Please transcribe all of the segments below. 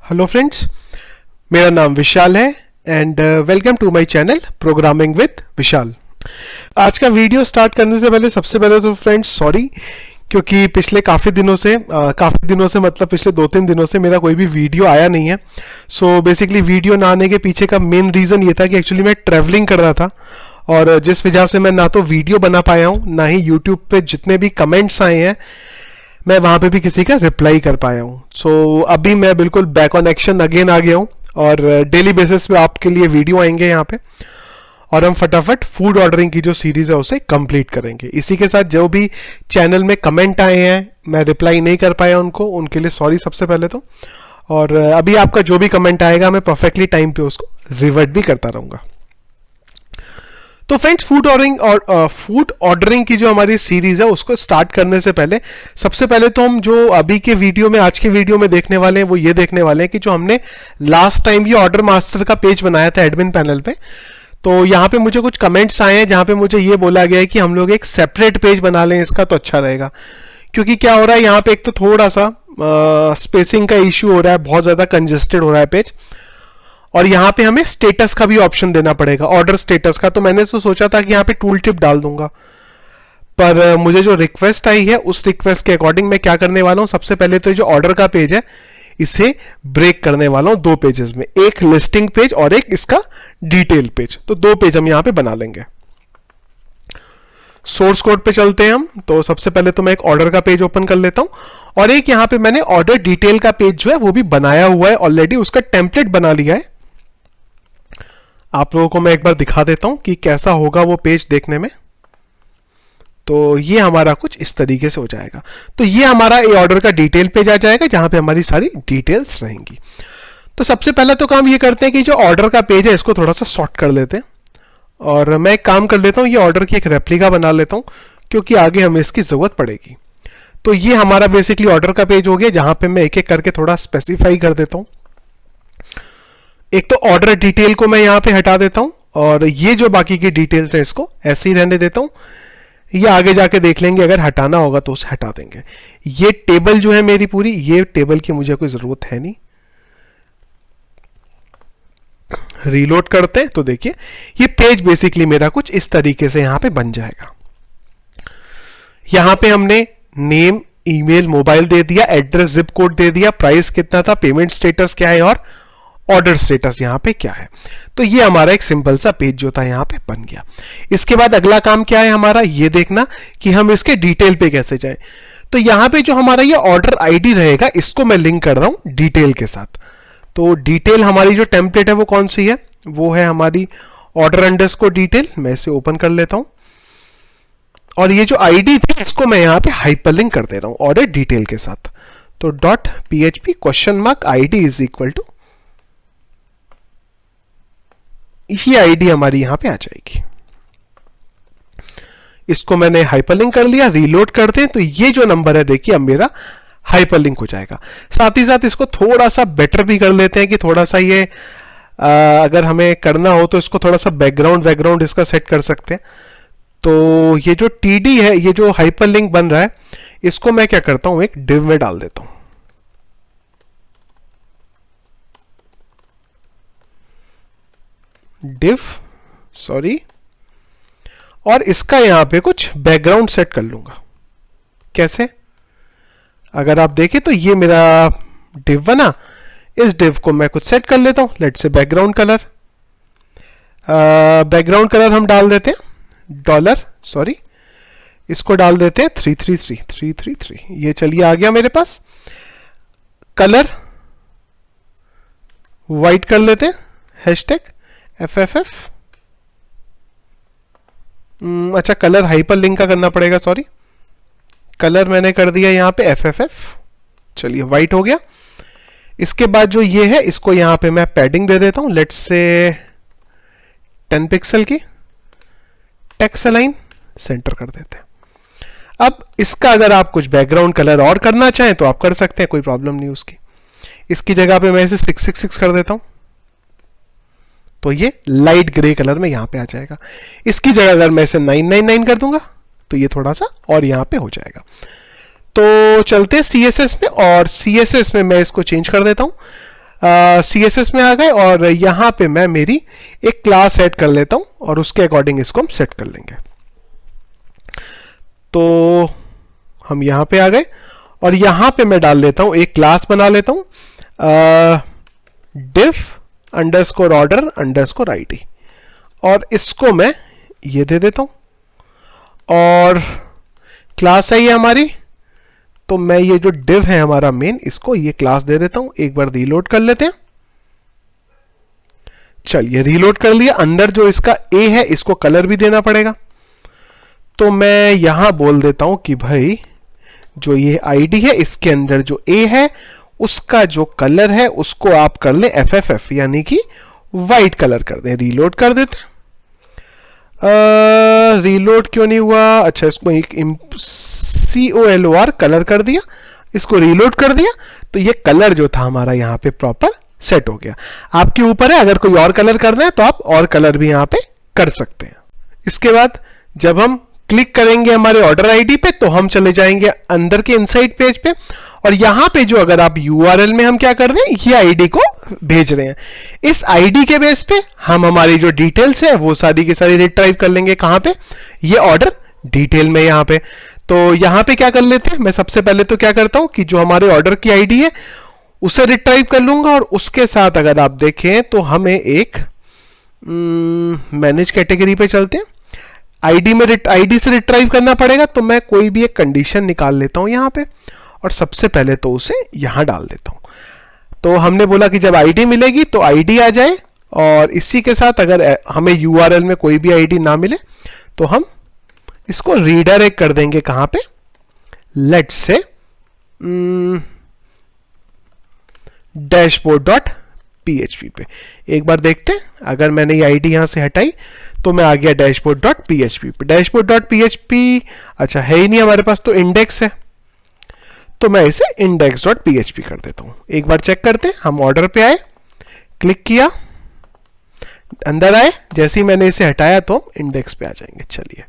Hello friends, मेरा नाम विशाल है and welcome to my channel programming with Vishal. आज का वीडियो स्टार्ट करने से पहले सबसे पहले तो फ्रेंड्स सॉरी, क्योंकि पिछले काफ़ी दिनों से मतलब पिछले 2-3 दिनों से मेरा कोई भी वीडियो आया नहीं है। सो बेसिकली वीडियो ना आने के पीछे का मेन रीज़न ये था कि एक्चुअली मैं ट्रैवलिंग कर रहा था और जिस वजह से मैं ना तो वीडियो बना पाया हूँ, ना ही यूट्यूब पे जितने भी कमेंट्स आए हैं मैं वहाँ पे भी किसी का रिप्लाई कर पाया हूँ। सो अभी मैं बिल्कुल बैक ऑन एक्शन अगेन आ गया हूँ और डेली बेसिस पे आपके लिए वीडियो आएंगे यहाँ पे और हम फटाफट फूड ऑर्डरिंग की जो सीरीज है उसे कंप्लीट करेंगे। इसी के साथ जो भी चैनल में कमेंट आए हैं मैं रिप्लाई नहीं कर पाया उनको, उनके लिए सॉरी सबसे पहले तो। और अभी आपका जो भी कमेंट आएगा मैं परफेक्टली टाइम पे उसको रिवर्ट भी करता रहूँगा। तो फ्रेंड्स, फूड ऑर्डरिंग की जो हमारी सीरीज है उसको स्टार्ट करने से पहले सबसे पहले तो हम जो अभी के वीडियो में आज के वीडियो में देखने वाले हैं वो ये देखने वाले हैं कि जो हमने लास्ट टाइम ये ऑर्डर मास्टर का पेज बनाया था एडमिन पैनल पे, तो यहाँ पे मुझे कुछ कमेंट्स आए हैं जहाँ पे मुझे ये बोला गया है कि हम लोग एक सेपरेट पेज बना लें इसका तो अच्छा रहेगा। क्योंकि क्या हो रहा है यहाँ पे, एक तो थोड़ा सा स्पेसिंग का इश्यू हो रहा है, बहुत ज़्यादा कंजेस्टेड हो रहा है पेज, और यहाँ पे हमें स्टेटस का भी ऑप्शन देना पड़ेगा, ऑर्डर स्टेटस का। तो मैंने तो सोचा था कि यहाँ पे टूल टिप डाल दूंगा, पर मुझे जो रिक्वेस्ट आई है उस रिक्वेस्ट के अकॉर्डिंग मैं क्या करने वाला हूँ, सबसे पहले तो जो ऑर्डर का पेज है इसे ब्रेक करने वाला हूँ 2 पेजेस में, एक लिस्टिंग पेज और एक इसका डिटेल पेज। तो 2 पेज हम यहाँ पे बना लेंगे। सोर्स कोड पे चलते हैं हम। तो सबसे पहले तो मैं एक ऑर्डर का पेज ओपन कर लेता हूं और एक यहाँ पे मैंने ऑर्डर डिटेल का पेज जो है वो भी बनाया हुआ है ऑलरेडी, उसका टेम्पलेट बना लिया है। आप लोगों को मैं एक बार दिखा देता हूं कि कैसा होगा वो पेज देखने में। तो ये हमारा कुछ इस तरीके से हो जाएगा। तो ये हमारा ये ऑर्डर का डिटेल पेज आ जाएगा जहां पे हमारी सारी डिटेल्स रहेंगी। तो सबसे पहले तो काम ये करते हैं कि जो ऑर्डर का पेज है इसको थोड़ा सा सॉर्ट कर लेते हैं और मैं एक काम कर लेता हूं, ये ऑर्डर की एक रेप्लिका बना लेता हूं क्योंकि आगे हमें इसकी जरूरत पड़ेगी। तो ये हमारा बेसिकली ऑर्डर का पेज हो गया जहां पे मैं एक एक करके थोड़ा स्पेसिफाई कर देता हूं। एक तो ऑर्डर डिटेल को मैं यहां पे हटा देता हूं और ये जो बाकी की डिटेल्स है इसको ऐसे ही रहने देता हूं। ये आगे जाके देख लेंगे, अगर हटाना होगा तो उसे हटा देंगे। ये टेबल जो है मेरी पूरी, ये टेबल की मुझे कोई जरूरत है नहीं। रीलोड करते हैं तो देखिए ये पेज बेसिकली मेरा कुछ इस तरीके से यहां पे बन जाएगा। यहां पे हमने नेम, ईमेल, मोबाइल दे दिया, एड्रेस, जिप कोड दे दिया, प्राइस कितना था, पेमेंट स्टेटस क्या है और ऑर्डर स्टेटस यहां पे क्या है। तो ये हमारा एक सिंपल सा पेज जो था यहां पे बन गया। इसके बाद अगला काम क्या है हमारा, ये देखना कि हम इसके डिटेल पे कैसे जाएं। तो यहां पे जो हमारा ये ऑर्डर आईडी रहेगा इसको मैं लिंक कर रहा हूं डिटेल के साथ। तो डिटेल हमारी जो टेम्पलेट है वो कौन सी है, वो है हमारी ऑर्डर अंडरस्कोर डिटेल। मैं इसे ओपन कर लेता हूं और ये जो आईडी थी इसको मैं यहां पे हाइपरलिंक कर दे रहा हूं ऑर्डर डिटेल के साथ। तो .php .id is equal to, ये आईडी हमारी यहां पे आ जाएगी। इसको मैंने हाइपरलिंक कर लिया। रीलोड करते हैं तो ये जो नंबर है देखिए अब मेरा हाइपरलिंक हो जाएगा। साथ ही साथ इसको थोड़ा सा बेटर भी कर लेते हैं कि थोड़ा सा ये अगर हमें करना हो तो इसको थोड़ा सा बैकग्राउंड इसका सेट कर सकते हैं। तो ये जो टीडी है, ये जो हाइपरलिंक बन रहा है, इसको मैं क्या करता हूं एक डिव में डाल देता हूं। डिव, सॉरी, और इसका यहां पे कुछ बैकग्राउंड सेट कर लूंगा। कैसे, अगर आप देखें तो ये मेरा डिव बना, इस डिव को मैं कुछ सेट कर लेता हूं। लेट्स से बैकग्राउंड कलर हम डाल देते हैं $, इसको डाल देते हैं 333। ये चलिए आ गया मेरे पास। कलर वाइट कर लेते हैं, #FFF। अच्छा, कलर हाइपरलिंक का करना पड़ेगा, सॉरी। कलर मैंने कर दिया यहां पे FFF। चलिए वाइट हो गया। इसके बाद जो ये है इसको यहां पे मैं पैडिंग दे देता हूं, लेट्स से 10 पिक्सल की। टेक्स्ट अलाइन सेंटर कर देते हैं। अब इसका अगर आप कुछ बैकग्राउंड कलर और करना चाहें तो आप कर सकते हैं, कोई प्रॉब्लम नहीं उसकी। इसकी जगह पे मैं इसे 666 कर देता हूं तो ये लाइट ग्रे कलर में यहां पे आ जाएगा। इसकी जगह अगर मैं इसे 999 कर दूंगा तो ये थोड़ा सा और यहां पे हो जाएगा। तो चलते हैं CSS में, और CSS में मैं इसको चेंज कर देता हूं। CSS में आ गए और यहां पे मैं मेरी एक क्लास ऐड कर लेता हूं और उसके अकॉर्डिंग इसको हम सेट कर लेंगे। तो हम यहां पे आ गए और यहां पे मैं डाल लेता हूं, एक क्लास बना लेता हूं div underscore order underscore ID और इसको मैं ये दे देता हूं और क्लास है ये हमारी, तो मैं ये जो div है हमारा मेन, इसको ये क्लास दे देता हूं। एक बार रीलोड कर लेते हैं। चलिए रीलोड कर लिया। अंदर जो इसका a है इसको कलर भी देना पड़ेगा, तो मैं यहां बोल देता हूं कि भाई जो ये ID है इसके अंदर जो a है उसका जो कलर है उसको आप कर ले FFF यानी कि वाइट कलर कर दें। रीलोड कर देते हैं। रीलोड क्यों नहीं हुआ? अच्छा, इसको एक COLOR कलर कर दिया, इसको रीलोड कर दिया, तो ये कलर जो था हमारा यहाँ पे प्रॉपर सेट हो गया। आपके ऊपर है, अगर कोई और कलर करना है तो आप और कलर भी यहाँ पे कर सकते हैं। इसके बाद जब हम क्लिक करेंगे हमारे ऑर्डर आईडी पे तो हम चले जाएंगे अंदर के इनसाइड पेज पे और यहां पे जो अगर आप URL में हम क्या कर रहे हैं, ये आईडी को भेज रहे हैं। इस आईडी के बेस पे हम हमारी जो डिटेल्स है वो सारी की सारी रिट्राइव कर लेंगे। कहां पे? ये ऑर्डर डिटेल में यहां पे। तो यहां पे क्या कर लेते हैं, मैं सबसे पहले तो क्या करता हूं कि जो हमारे ऑर्डर की आईडी है उसे रिट्राइव कर लूंगा और उसके साथ अगर आप देखें तो हमें एक मैनेज कैटेगरी पे चलते हैं। आईडी से रिट्राइव करना पड़ेगा, तो मैं कोई भी एक कंडीशन निकाल लेता हूं यहां पे और सबसे पहले तो उसे यहां डाल देता हूं। तो हमने बोला कि जब आईडी मिलेगी तो आईडी आ जाए और इसी के साथ अगर हमें URL में कोई भी आईडी ना मिले तो हम इसको रीडायरेक्ट कर देंगे। कहां पे? लेट्स से dashboard.php पे। एक बार देखते हैं, अगर मैंने ये आईडी यहां से हटाई तो मैं आ गया dashboard.php पे। dashboard.php अच्छा है ही नहीं हमारे पास, तो इंडेक्स है, तो मैं इसे index.php कर देता हूं। एक बार चेक करते हैं। हम ऑर्डर पे आए, क्लिक किया, अंदर आए, जैसे ही मैंने इसे हटाया तो हम इंडेक्स पे आ जाएंगे। चलिए,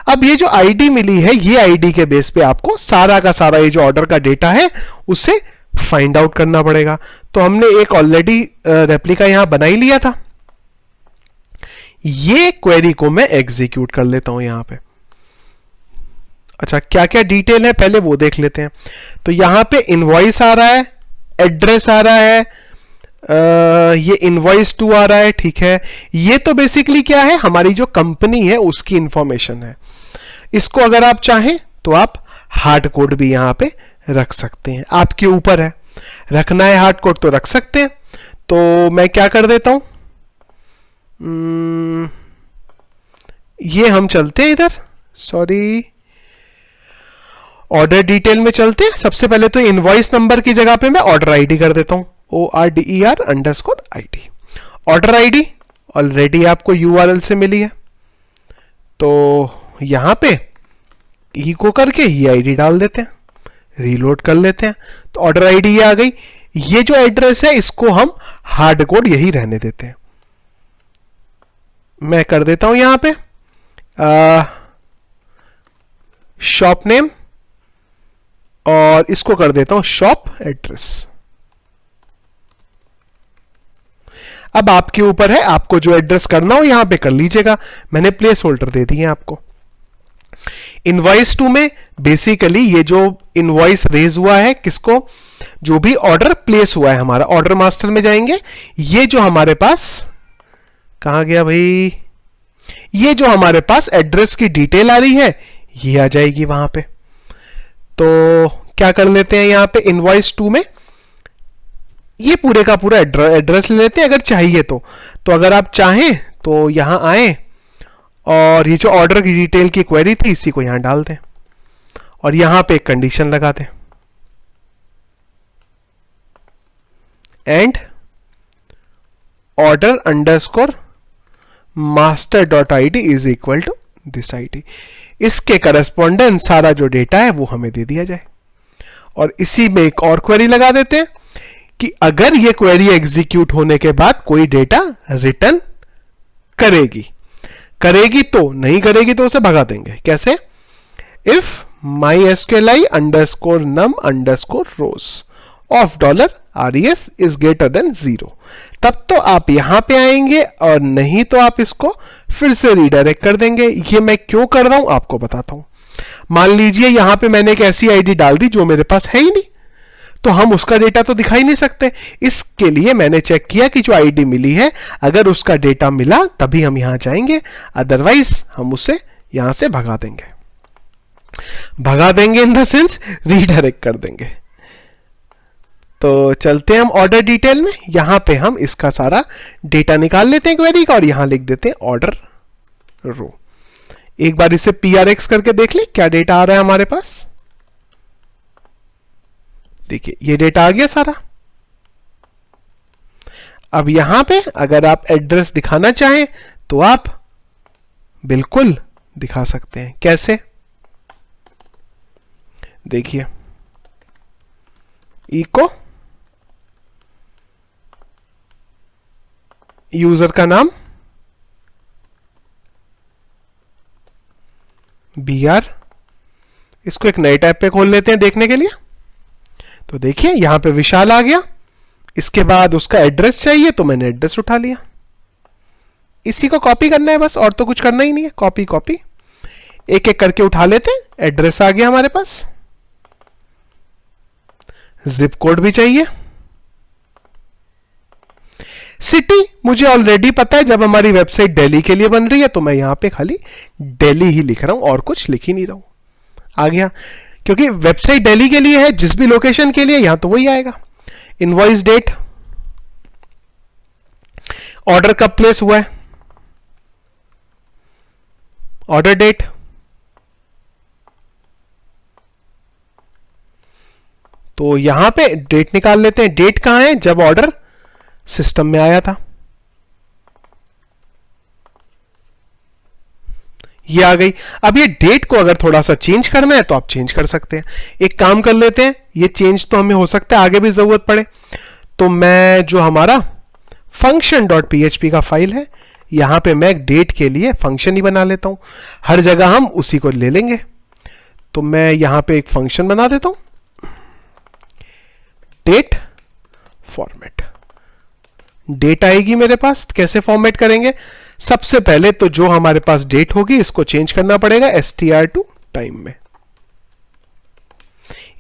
अब ये जो आईडी मिली है, ये आईडी के बेस पे आपको सारा का सारा ये जो ऑर्डर का डेटा है उसे फाइंड आउट करना पड़ेगा। तो हमने एक ऑलरेडी रेप्लिका यहां बना ही लिया था। ये क्वेरी को मैं एग्जीक्यूट कर लेता हूं यहां पे। अच्छा, क्या क्या डिटेल है पहले वो देख लेते हैं। तो यहां पे इनवॉइस आ रहा है, एड्रेस आ रहा है, ये इनवॉइस 2 आ रहा है, ठीक है। ये तो बेसिकली क्या है, हमारी जो कंपनी है उसकी इंफॉर्मेशन है। इसको अगर आप चाहें तो आप हार्ड कोड भी यहां पे रख सकते हैं, आपके ऊपर है। रखना है हार्ड कोड तो रख सकते हैं। तो मैं क्या कर देता हूं, ये हम चलते हैं इधर, सॉरी, ऑर्डर डिटेल में चलते हैं। सबसे पहले तो इनवॉइस नंबर की जगह पे मैं ऑर्डर आईडी कर देता हूं, ORDER_ID। ऑर्डर आईडी ऑलरेडी आपको URL से मिली है, तो यहां पे इको करके ये आईडी डाल देते हैं, रीलोड कर लेते हैं। तो ऑर्डर आईडी ये आ गई। ये जो एड्रेस है इसको हम हार्ड कोड यही रहने देते हैं। मैं कर देता हूं यहां पे शॉप नेम और इसको कर देता हूं शॉप एड्रेस। अब आपके ऊपर है, आपको जो एड्रेस करना हो यहां पे कर लीजिएगा। मैंने प्लेस होल्डर दे दिए आपको। इनवॉइस 2 में बेसिकली ये जो इनवॉइस रेज हुआ है, किसको, जो भी ऑर्डर प्लेस हुआ है हमारा, ऑर्डर मास्टर में जाएंगे। ये जो हमारे पास कहां गया भाई, ये जो हमारे पास एड्रेस की डिटेल आ रही है ये आ जाएगी वहां पे। तो क्या कर लेते हैं यहां पे इनवॉइस 2 में ये पूरे का पूरा एड्रेस ले लेते हैं अगर चाहिए तो। अगर आप चाहें तो यहां आए और ये जो ऑर्डर की डिटेल की क्वेरी थी इसी को यहां डाल दें और यहां पे एक कंडीशन लगा दें, and order underscore master.id is equal to this ID. इसके करस्पॉन्डेंट सारा जो डेटा है वो हमें दे दिया जाए। और इसी में एक और क्वेरी लगा देते हैं कि अगर ये क्वेरी एग्जीक्यूट होने के बाद कोई डेटा रिटर्न करेगी तो, नहीं करेगी तो उसे भगा देंगे। कैसे? If mysqli_num_rows of dollar RES is greater than 0, तब तो आप यहां पे आएंगे, और नहीं तो आप इसको फिर से रीडायरेक्ट कर देंगे। ये मैं क्यों कर रहा हूं आपको बताता हूं। मान लीजिए यहां पे मैंने एक ऐसी आईडी डाल दी जो मेरे पास है ही नहीं, तो हम उसका डेटा तो दिखा ही नहीं सकते। इसके लिए मैंने चेक किया कि जो आईडी मिली है, अगर उसका डेटा मिला तभी हम यहां जाएंगे, अदरवाइज हम उसे यहां से भगा देंगे। भगा देंगे इन द सेंस रीडायरेक्ट कर देंगे। तो चलते हैं हम ऑर्डर डिटेल में। यहां पे हम इसका सारा डेटा निकाल लेते हैं क्वेरी का, और यहां लिख देते हैं ऑर्डर रो। एक बार इसे PRX करके देख ले क्या डेटा आ रहा है हमारे पास। देखिए ये डेटा आ गया सारा। अब यहां पे अगर आप एड्रेस दिखाना चाहें तो आप बिल्कुल दिखा सकते हैं। कैसे, देखिए इको यूजर का नाम BR, इसको एक नए टैब पे खोल लेते हैं देखने के लिए। तो देखिए यहां पे विशाल आ गया। इसके बाद उसका एड्रेस चाहिए तो मैंने एड्रेस उठा लिया। इसी को कॉपी करना है बस, और तो कुछ करना ही नहीं है। कॉपी कॉपी एक एक करके उठा लेते हैं। एड्रेस आ गया हमारे पास, जिप कोड भी चाहिए। सिटी मुझे ऑलरेडी पता है, जब हमारी वेबसाइट दिल्ली के लिए बन रही है तो मैं यहां पे खाली दिल्ली ही लिख रहा हूं और कुछ लिख ही नहीं रहा हूं। आ गया, क्योंकि वेबसाइट दिल्ली के लिए है, जिस भी लोकेशन के लिए यहां तो वही आएगा। इनवॉइस डेट, ऑर्डर कब प्लेस हुआ है, ऑर्डर डेट, तो यहां पे डेट निकाल लेते हैं। डेट कहां है, जब ऑर्डर सिस्टम में आया था। ये आ गई। अब ये डेट को अगर थोड़ा सा चेंज करना है तो आप चेंज कर सकते हैं। एक काम कर लेते हैं, ये चेंज तो हमें हो सकता है आगे भी जरूरत पड़े, तो मैं जो हमारा function.php का फाइल है, यहां पे मैं डेट के लिए फंक्शन ही बना लेता हूं। हर जगह हम उसी को ले लेंगे। तो मैं यहां पे एक फंक्शन बना देता हूं, डेट फॉर्मेट। डेट आएगी मेरे पास, कैसे फॉर्मेट करेंगे, सबसे पहले तो जो हमारे पास डेट होगी इसको चेंज करना पड़ेगा str to टाइम में।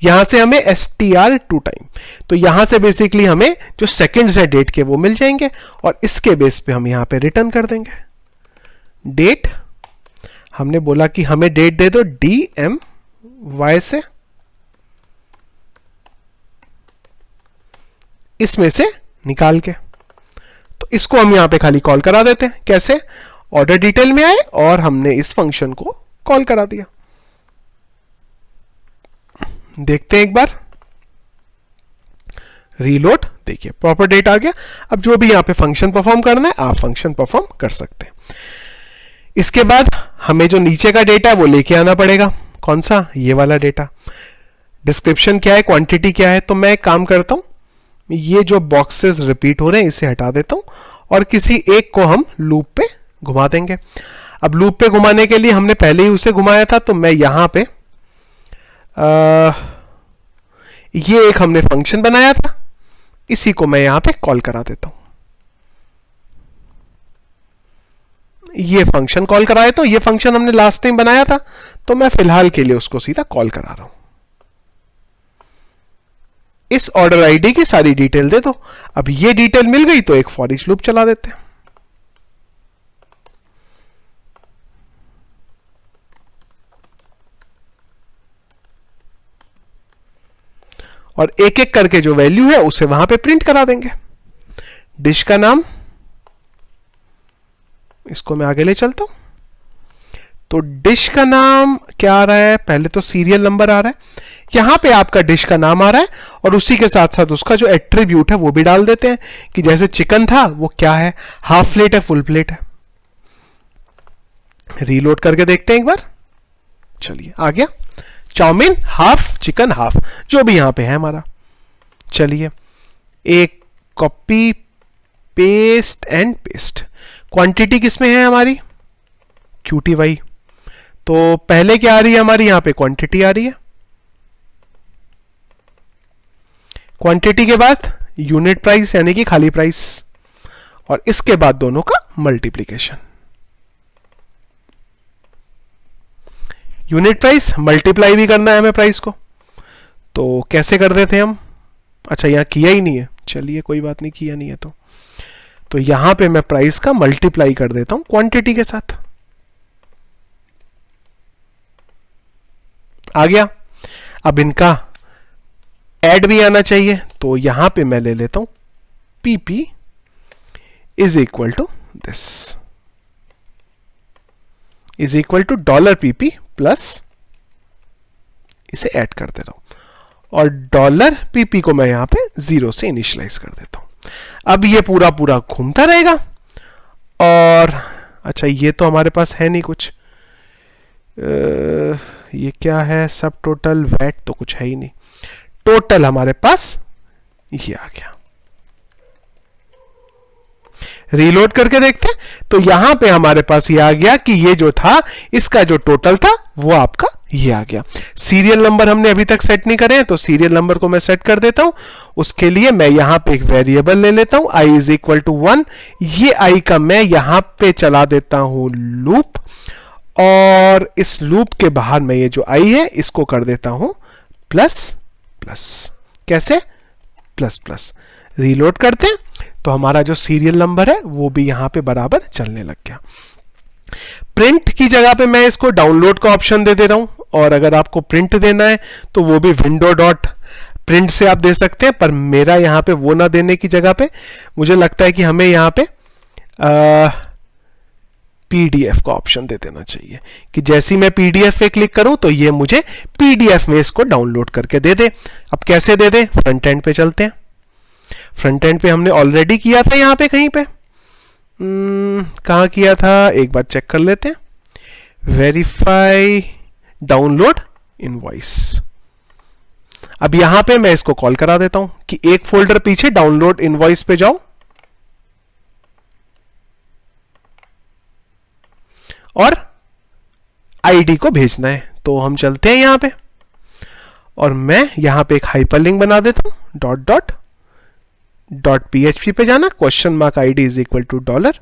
यहां से हमें str to टाइम, तो यहां से बेसिकली हमें जो सेकंड्स है डेट के वो मिल जाएंगे, और इसके बेस पे हम यहां पे रिटर्न कर देंगे। डेट हमने बोला कि हमें डेट दे दो DMY से, इसमें से निकाल के, तो इसको हम यहां पे खाली कॉल करा देते हैं। कैसे, ऑर्डर डिटेल में आए और हमने इस फंक्शन को कॉल करा दिया। देखते हैं एक बार, रीलोड, देखिए प्रॉपर डेट आ गया। अब जो भी यहां पे फंक्शन परफॉर्म करना है आप फंक्शन परफॉर्म कर सकते हैं। इसके बाद हमें जो नीचे का डेटा है वो लेके आना पड़ेगा। कौन सा, ये वाला डेटा। डिस्क्रिप्शन क्या है, क्वांटिटी क्या है, तो मैं एक काम करता हूं, ये जो बॉक्सेस रिपीट हो रहे हैं इसे हटा देता हूं, और किसी एक को हम लूप पे घुमा देंगे। अब लूप पे घुमाने के लिए हमने पहले ही उसे घुमाया था, तो मैं यहां पे ये एक हमने फंक्शन बनाया था, इसी को मैं यहां पे कॉल करा देता हूं। ये फंक्शन कॉल कराए, तो ये फंक्शन हमने लास्ट टाइम बनाया था, तो मैं फिलहाल के लिए उसको सीधा कॉल करा रहा हूं। इस ऑर्डर आईडी की सारी डिटेल दे दो। अब ये डिटेल मिल गई तो एक फॉर ईच लूप चला देते हैं। और एक एक करके जो वैल्यू है उसे वहां पे प्रिंट करा देंगे। डिश का नाम, इसको मैं आगे ले चलता हूं। तो डिश का नाम क्या आ रहा है, पहले तो सीरियल नंबर आ रहा है, यहां पे आपका डिश का नाम आ रहा है, और उसी के साथ साथ उसका जो एट्रीब्यूट है वो भी डाल देते हैं कि जैसे चिकन था वो क्या है, हाफ प्लेट है, फुल प्लेट है। रीलोड करके देखते हैं एक बार, चलिए आ गया। चाउमीन हाफ, चिकन हाफ, जो भी यहां पे है हमारा। चलिए एक copy paste and paste. Quantity किसमें है हमारी, QTY, तो पहले क्या आ रही है हमारी, यहां पे क्वांटिटी आ रही है। क्वांटिटी के बाद यूनिट प्राइस यानी कि खाली प्राइस, और इसके बाद दोनों का मल्टीप्लीकेशन। यूनिट प्राइस मल्टीप्लाई भी करना है हमें प्राइस को, तो कैसे कर देते हैं हम? अच्छा, यहां किया ही नहीं है, चलिए कोई बात नहीं, किया नहीं है तो यहां पे मैं प्राइस का मल्टीप्लाई कर देता हूं क्वांटिटी के साथ। आ गया। अब इनका ऐड भी आना चाहिए, तो यहां पे मैं ले लेता हूं PP is equal to this, is equal to dollar PP plus, इसे ऐड कर दे रहा हूं, और डॉलर पीपी को मैं यहां पे 0 से इनिशियलाइज कर देता हूं। अब ये पूरा पूरा घूमता रहेगा। और अच्छा, ये तो हमारे पास है नहीं कुछ, ये क्या है? सब टोटल वैट तो कुछ है ही नहीं, टोटल हमारे पास ये आ गया। रीलोड करके देखते हैं, तो यहां पे हमारे पास ये आ गया कि ये जो था, इसका जो टोटल था वो आपका ये आ गया। सीरियल नंबर हमने अभी तक सेट नहीं करे हैं, तो सीरियल नंबर को मैं सेट कर देता हूं। उसके लिए मैं यहां पे एक वेरिएबल ले लेता हूं, i इज इक्वल टू 1। ये i का मैं यहां पे चला देता हूं लूप, और इस लूप के बाहर मैं ये जो i है इसको कर देता हूं प्लस प्लस। कैसे? Plus plus. रीलोड करते हैं, तो हमारा जो सीरियल नंबर है वो भी यहां पे बराबर चलने लग गया। प्रिंट की जगह पे मैं इसको डाउनलोड का ऑप्शन दे रहा हूं, और अगर आपको प्रिंट देना है तो वो भी विंडो डॉट प्रिंट से आप दे सकते हैं, पर मेरा यहां पे वो ना देने की जगह पे मुझे लगता है कि हमें यहां पे पीडीएफ का ऑप्शन दे देना चाहिए, कि जैसी मैं पीडीएफ पे क्लिक करूं तो ये मुझे पीडीएफ में इसको डाउनलोड करके दे दे। अब कैसे दे दे? फ्रंट एंड पे चलते हैं। फ्रंट एंड पे हमने ऑलरेडी किया था, यहां पे कहीं पे कहां किया था, एक बार चेक कर लेते हैं। Verify download invoice. अब यहां पे मैं इसको कॉल करा देता हूं कि एक फोल्डर पीछे डाउनलोड इनवॉइस पे जाओ, और आईडी को भेजना है। तो हम चलते हैं यहां पे, और मैं यहां पे एक हाइपरलिंक बना देता हूं, डॉट डॉट डॉट पीएचपी पे जाना, question mark ID is equal to dollar,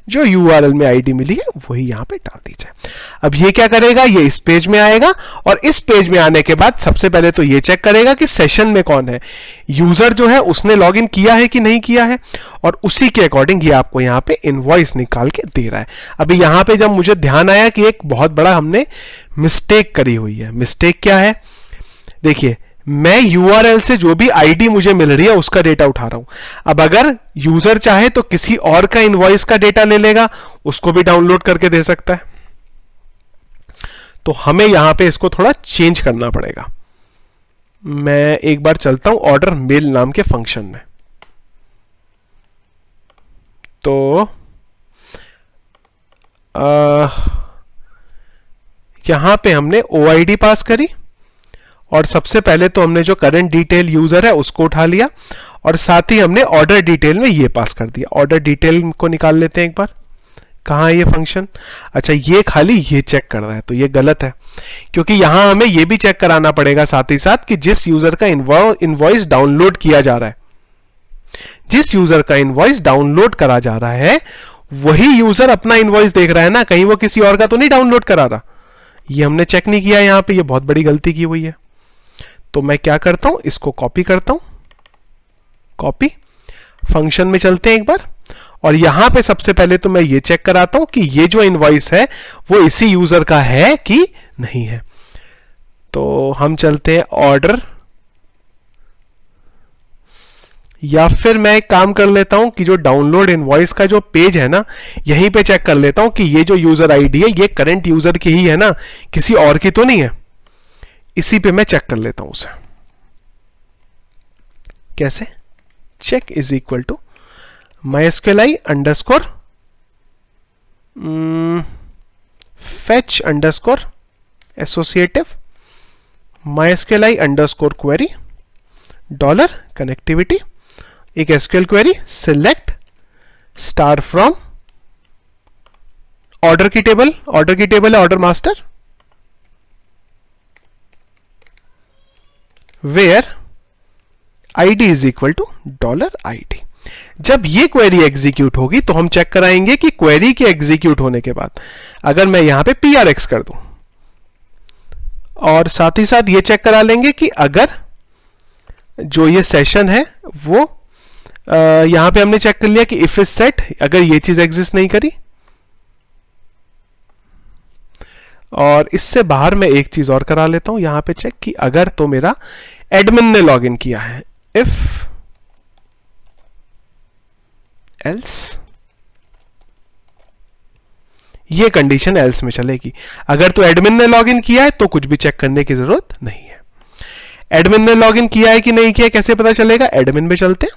जो यूआरएल में आईडी मिली है वही यहां पे डाल दी जाए। अब ये क्या करेगा? ये इस पेज में आएगा, और इस पेज में आने के बाद सबसे पहले तो ये चेक करेगा कि सेशन में कौन है, यूजर जो है उसने लॉगिन किया है कि नहीं किया है, और उसी के अकॉर्डिंग ये आपको यहां पे इनवॉइस निकाल के दे रहा है। अभी यहां पे जब मुझे ध्यान आया कि एक बहुत बड़ा हमने मिस्टेक करी हुई है। मिस्टेक क्या है? देखिए, मैं यूआरएल से जो भी आईडी मुझे मिल रही है उसका डेटा उठा रहा हूं। अब अगर यूजर चाहे तो किसी और का इनवॉइस का डेटा ले लेगा, उसको भी डाउनलोड करके दे सकता है। तो हमें यहां पे इसको थोड़ा चेंज करना पड़ेगा। मैं एक बार चलता हूं ऑर्डर मेल नाम के फंक्शन में। तो यहां पे हमने ओआईडी पास करी, और सबसे पहले तो हमने जो करंट डिटेल यूजर है उसको उठा लिया, और साथ ही हमने ऑर्डर डिटेल में ये पास कर दिया। ऑर्डर डिटेल को निकाल लेते हैं एक बार, कहां है ये फंक्शन? अच्छा, ये खाली ये चेक कर रहा है, तो ये गलत है, क्योंकि यहां हमें ये भी चेक कराना पड़ेगा साथ ही साथ कि जिस यूजर का इनवॉइस डाउनलोड किया जा रहा है, जिस यूजर का इनवॉइस डाउनलोड करा जा रहा है वही यूजर अपना इनवॉइस देख रहा है ना, कहीं वो किसी और का तो नहीं डाउनलोड करा रहा। ये हमने चेक नहीं किया यहां पे, ये बहुत बड़ी गलती की हुई है। तो मैं क्या करता हूं, इसको कॉपी करता हूं, कॉपी, फंक्शन में चलते हैं एक बार, और यहां पे सबसे पहले तो मैं ये चेक कराता हूं कि ये जो इनवॉइस है वो इसी यूजर का है कि नहीं है। तो हम चलते हैं ऑर्डर, या फिर मैं एक काम कर लेता हूं कि जो डाउनलोड इनवॉइस का जो पेज है ना, यहीं पे चेक कर लेता हूं कि ये जो यूजर आईडी है ये करंट यूजर की ही है ना, किसी और की तो नहीं है। इसी पे मैं चेक कर लेता हूं उसे। कैसे? Check is equal to MySQLi underscore fetch underscore associative MySQLi underscore query dollar connectivity, एक SQL query select star from order की टेबल है order master, where ID is equal to $ID। जब ये क्वेरी एग्जीक्यूट होगी तो हम check कराएंगे कि क्वेरी के एग्जीक्यूट होने के बाद अगर मैं यहां पे PRX कर दूं, और साथ ही साथ ये चेक करा लेंगे कि अगर जो ये सेशन है वो यहां पे हमने चेक कर लिया कि इफ इज सेट, अगर ये चीज एग्जिस्ट नहीं करी, और इससे बाहर मैं एक चीज और करा लेता हूं यहां पे चेक कि अगर तो मेरा एडमिन ने लॉगिन किया है, इफ एल्स, ये कंडीशन एल्स में चलेगी। अगर तो एडमिन ने लॉगिन किया है तो कुछ भी चेक करने की जरूरत नहीं है। एडमिन ने लॉगिन किया है कि नहीं किया कैसे पता चलेगा? एडमिन में चलते हैं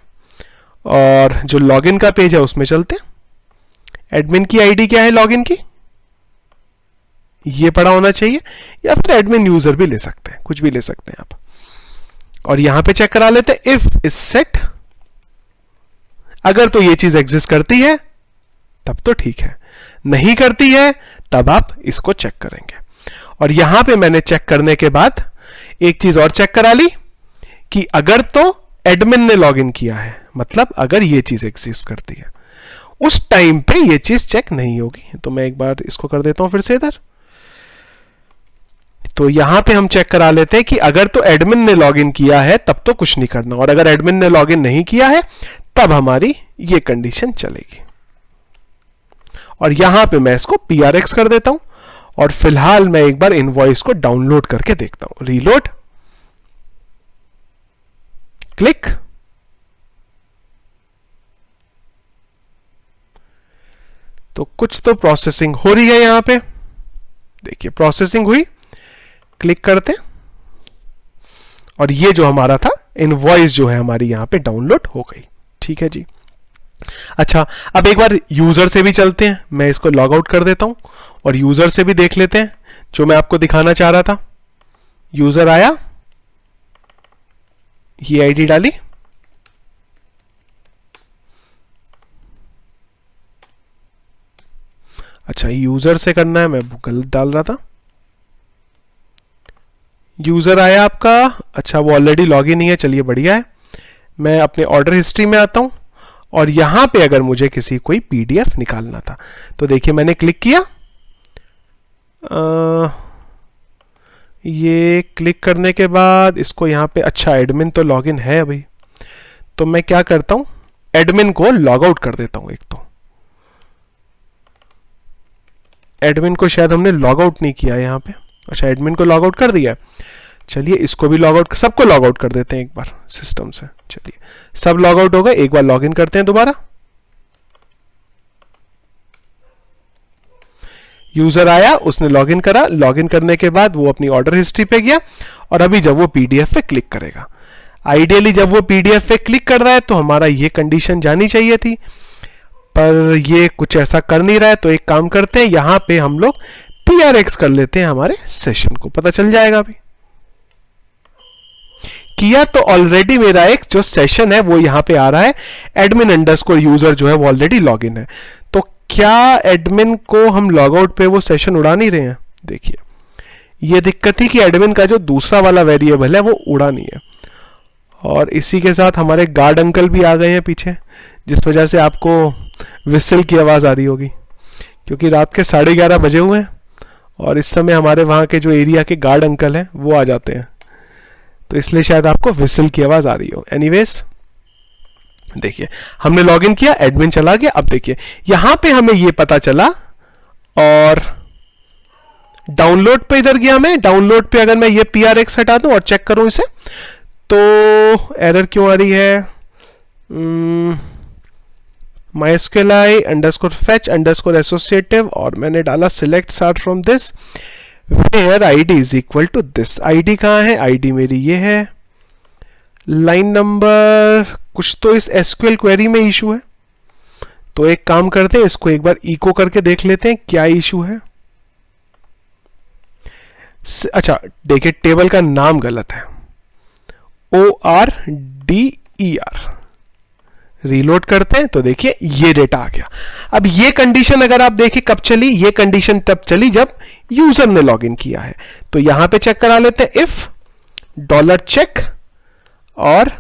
और जो लॉगिन का पेज है उसमें चलते हैं। एडमिन की आईडी क्या है लॉगिन की? ये पड़ा होना चाहिए, या फिर एडमिन यूजर भी ले सकते हैं, कुछ भी ले सकते हैं आप। और यहां पे चेक करा लेते हैं इफ इज सेट, अगर तो ये चीज एग्जिस्ट करती है तब तो ठीक है, नहीं करती है तब आप इसको चेक करेंगे। और यहां पे मैंने चेक करने के बाद एक चीज और चेक करा ली कि अगर तो एडमिन ने लॉगिन किया है, मतलब अगर ये चीज एग्जिस्ट करती है, उस टाइम पे ये चीज चेक नहीं होगी। तो मैं एक बार इसको कर देता हूं फिर से इधर। तो यहां पे हम चेक करा लेते हैं कि अगर तो एडमिन ने लॉगिन किया है तब तो कुछ नहीं करना, और अगर एडमिन ने लॉगिन नहीं किया है तब हमारी ये कंडीशन चलेगी। और यहां पे मैं इसको PRX कर देता हूं, और फिलहाल मैं एक बार इनवॉइस को डाउनलोड करके देखता हूं। रीलोड, क्लिक, तो कुछ तो प्रोसेसिंग हो रही है यहां पे। देखिए प्रोसेसिंग हुई, क्लिक करते हैं और ये जो हमारा था इनवॉइस जो है हमारी यहां पे डाउनलोड हो गई। ठीक है जी। अच्छा, अब एक बार यूजर से भी चलते हैं। मैं इसको लॉग आउट कर देता हूं और यूजर से भी देख लेते हैं जो मैं आपको दिखाना चाह रहा था। यूजर आया, ये आईडी डाली, अच्छा यूजर से करना है, मैं गलत डाल रहा था। यूजर आया आपका, अच्छा वो ऑलरेडी लॉग इन ही है, चलिए बढ़िया है। मैं अपने ऑर्डर हिस्ट्री में आता हूं और यहां पे अगर मुझे किसी कोई PDF निकालना था तो देखिए मैंने क्लिक किया, ये क्लिक करने के बाद इसको यहां पे, अच्छा एडमिन तो लॉगिन है अभी, तो मैं क्या करता हूं एडमिन को लॉग आउट कर देता हूं। एक तो एडमिन को शायद हमने लॉग आउट नहीं किया यहां पे, अच्छा एडमिन को लॉग आउट कर दिया। चलिए इसको भी लॉग आउट, सबको लॉग आउट कर देते हैं एक बार सिस्टम से। चलिए सब लॉग आउट हो गए, एक बार लॉग इन करते हैं दोबारा। यूजर आया, उसने लॉग इन करा, लॉग इन करने के बाद वो अपनी ऑर्डर हिस्ट्री पे गया और अभी जब वो PDF पे क्लिक करेगा, आइडियली जब वो PDF पे क्लिक कर रहा है तो हमारा ये कंडीशन जानी चाहिए थी, पर ये कुछ ऐसा कर नहीं रहा है। तो एक काम करते हैं, यहां पे हम लोग PRX कर लेते हैं हमारे सेशन को, पता चल जाएगा अभी। किया तो ऑलरेडी मेरा एक जो सेशन है वो यहां पे आ रहा है, एडमिन अंडरस्कोर यूजर जो है वो ऑलरेडी लॉग इन है। तो क्या एडमिन को हम लॉग आउट पे वो सेशन उड़ा नहीं रहे हैं? देखिए ये दिक्कत थी कि एडमिन का जो दूसरा वाला वेरिएबल है वो उड़ा नहीं है, और इसी के साथ हमारे गार्ड अंकल भी आ गए हैं पीछे, जिस वजह से आपको विसल की आवाज आ रही होगी, क्योंकि रात के 11:30 बजे हुए हैं और इस समय हमारे वहां के जो एरिया के गार्ड अंकल हैं वो आ जाते हैं, तो इसलिए शायद आपको विसल की आवाज आ रही हो। एनीवेज देखिए हमने लॉगिन किया, एडमिन चला गया। अब देखिए यहां पे हमें ये पता चला, और डाउनलोड पे इधर गया मैं, डाउनलोड पे अगर मैं ये PRX हटा दूं और चेक करूं इसे, तो एरर क्यों आ रही है? MySQLi _fetch _associative, और मैंने डाला select start from this where ID is equal to this। ID कहां है? ID मेरी ये है, लाइन नंबर, कुछ तो इस SQL क्वेरी में इशू है, तो एक काम करते हैं इसको एक बार इको करके देख लेते हैं क्या इशू है। अच्छा देखिए टेबल का नाम गलत है, ORDER। रीलोड करते हैं तो देखिए ये डेटा आ गया। अब ये कंडीशन अगर आप देखिए कब चली, ये कंडीशन तब चली जब यूजर ने लॉगिन किया है। तो यहां पे चेक करा लेते हैं, इफ $check और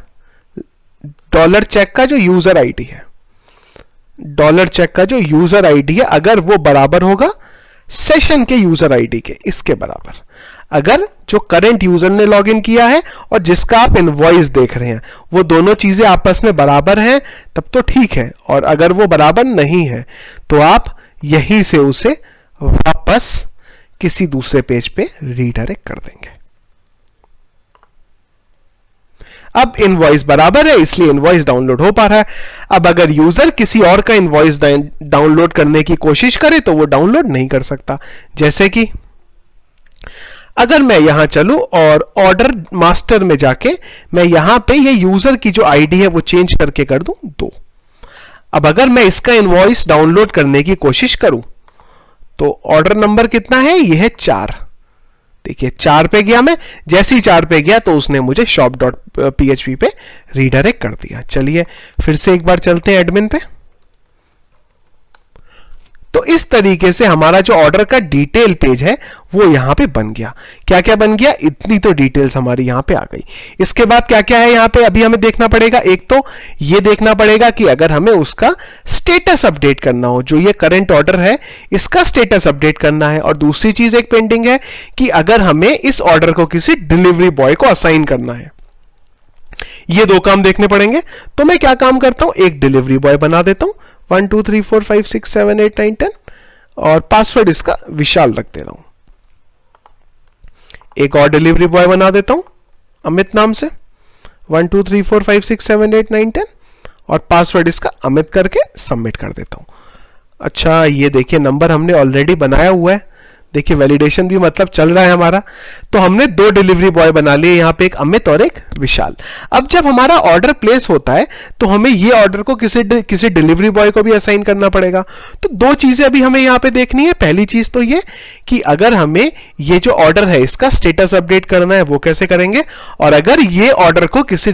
डॉलर चेक का जो यूजर आईडी है, डॉलर चेक का जो यूजर आईडी है, अगर वो बराबर होगा सेशन के यूजर आईडी के, इसके बराबर, अगर जो करंट यूजर ने लॉगिन किया है और जिसका आप इनवॉइस देख रहे हैं वो दोनों चीजें आपस में बराबर हैं, तब तो ठीक है। और अगर वो बराबर नहीं है तो आप यहीं से उसे वापस किसी दूसरे पेज पे रीडायरेक्ट कर देंगे। अब इनवॉइस बराबर है इसलिए इनवॉइस डाउनलोड हो पा रहा है। अब अगर यूजर किसी और का इनवॉइस डाउनलोड करने की कोशिश करे तो वो डाउनलोड नहीं कर सकता। जैसे कि अगर मैं यहां चलूं और ऑर्डर मास्टर में जाके मैं यहां पे ये यूजर की जो आईडी है वो चेंज करके कर दूं 2। अब अगर मैं इसका इनवॉइस डाउनलोड करने की कोशिश करूं तो ऑर्डर नंबर कितना है, ये है 4। देखिए 4 पे गया मैं, जैसे ही 4 पे गया तो उसने मुझे shop.php पे रीडायरेक्ट कर दिया। चलिए फिर से एक बार चलते हैं एडमिन पे। तो इस तरीके से हमारा जो ऑर्डर का डिटेल पेज है वो यहां पे बन गया। क्या क्या बन गया, इतनी तो डिटेल्स हमारी यहां पे आ गई। इसके बाद क्या क्या है यहां पे अभी हमें देखना पड़ेगा। एक तो ये देखना पड़ेगा कि अगर हमें उसका स्टेटस अपडेट करना हो, जो ये करंट ऑर्डर है इसका स्टेटस अपडेट करना है। और दूसरी चीज एक पेंडिंग है कि अगर हमें इस ऑर्डर को किसी डिलीवरी बॉय को असाइन करना है, ये 2 काम देखने पड़ेंगे। तो मैं क्या काम करता हूं, एक डिलीवरी बॉय बना देता हूं 1 2 3 4 5 6 7 8 9 10 और पासवर्ड इसका विशाल रख दे रहा हूं। एक और डिलीवरी बॉय बना देता हूं अमित नाम से 1 2 3 4 5 6 7 8 9 10 और पासवर्ड इसका अमित करके सबमिट कर देता हूं। अच्छा ये देखिए नंबर हमने ऑलरेडी बनाया हुआ है, देखिए वैलिडेशन भी मतलब चल रहा है हमारा। तो हमने 2 डिलीवरी बॉय बना लिए यहां पे, एक अमित और एक विशाल। अब जब हमारा ऑर्डर प्लेस होता है तो हमें ये ऑर्डर को किसी डिलीवरी बॉय को भी असाइन करना पड़ेगा। तो 2 चीजें अभी हमें यहां पे देखनी है। पहली चीज तो ये कि अगर हमें ये जो ऑर्डर है इसका स्टेटस अपडेट करना है वो कैसे करेंगे, और अगर ये ऑर्डर को किसी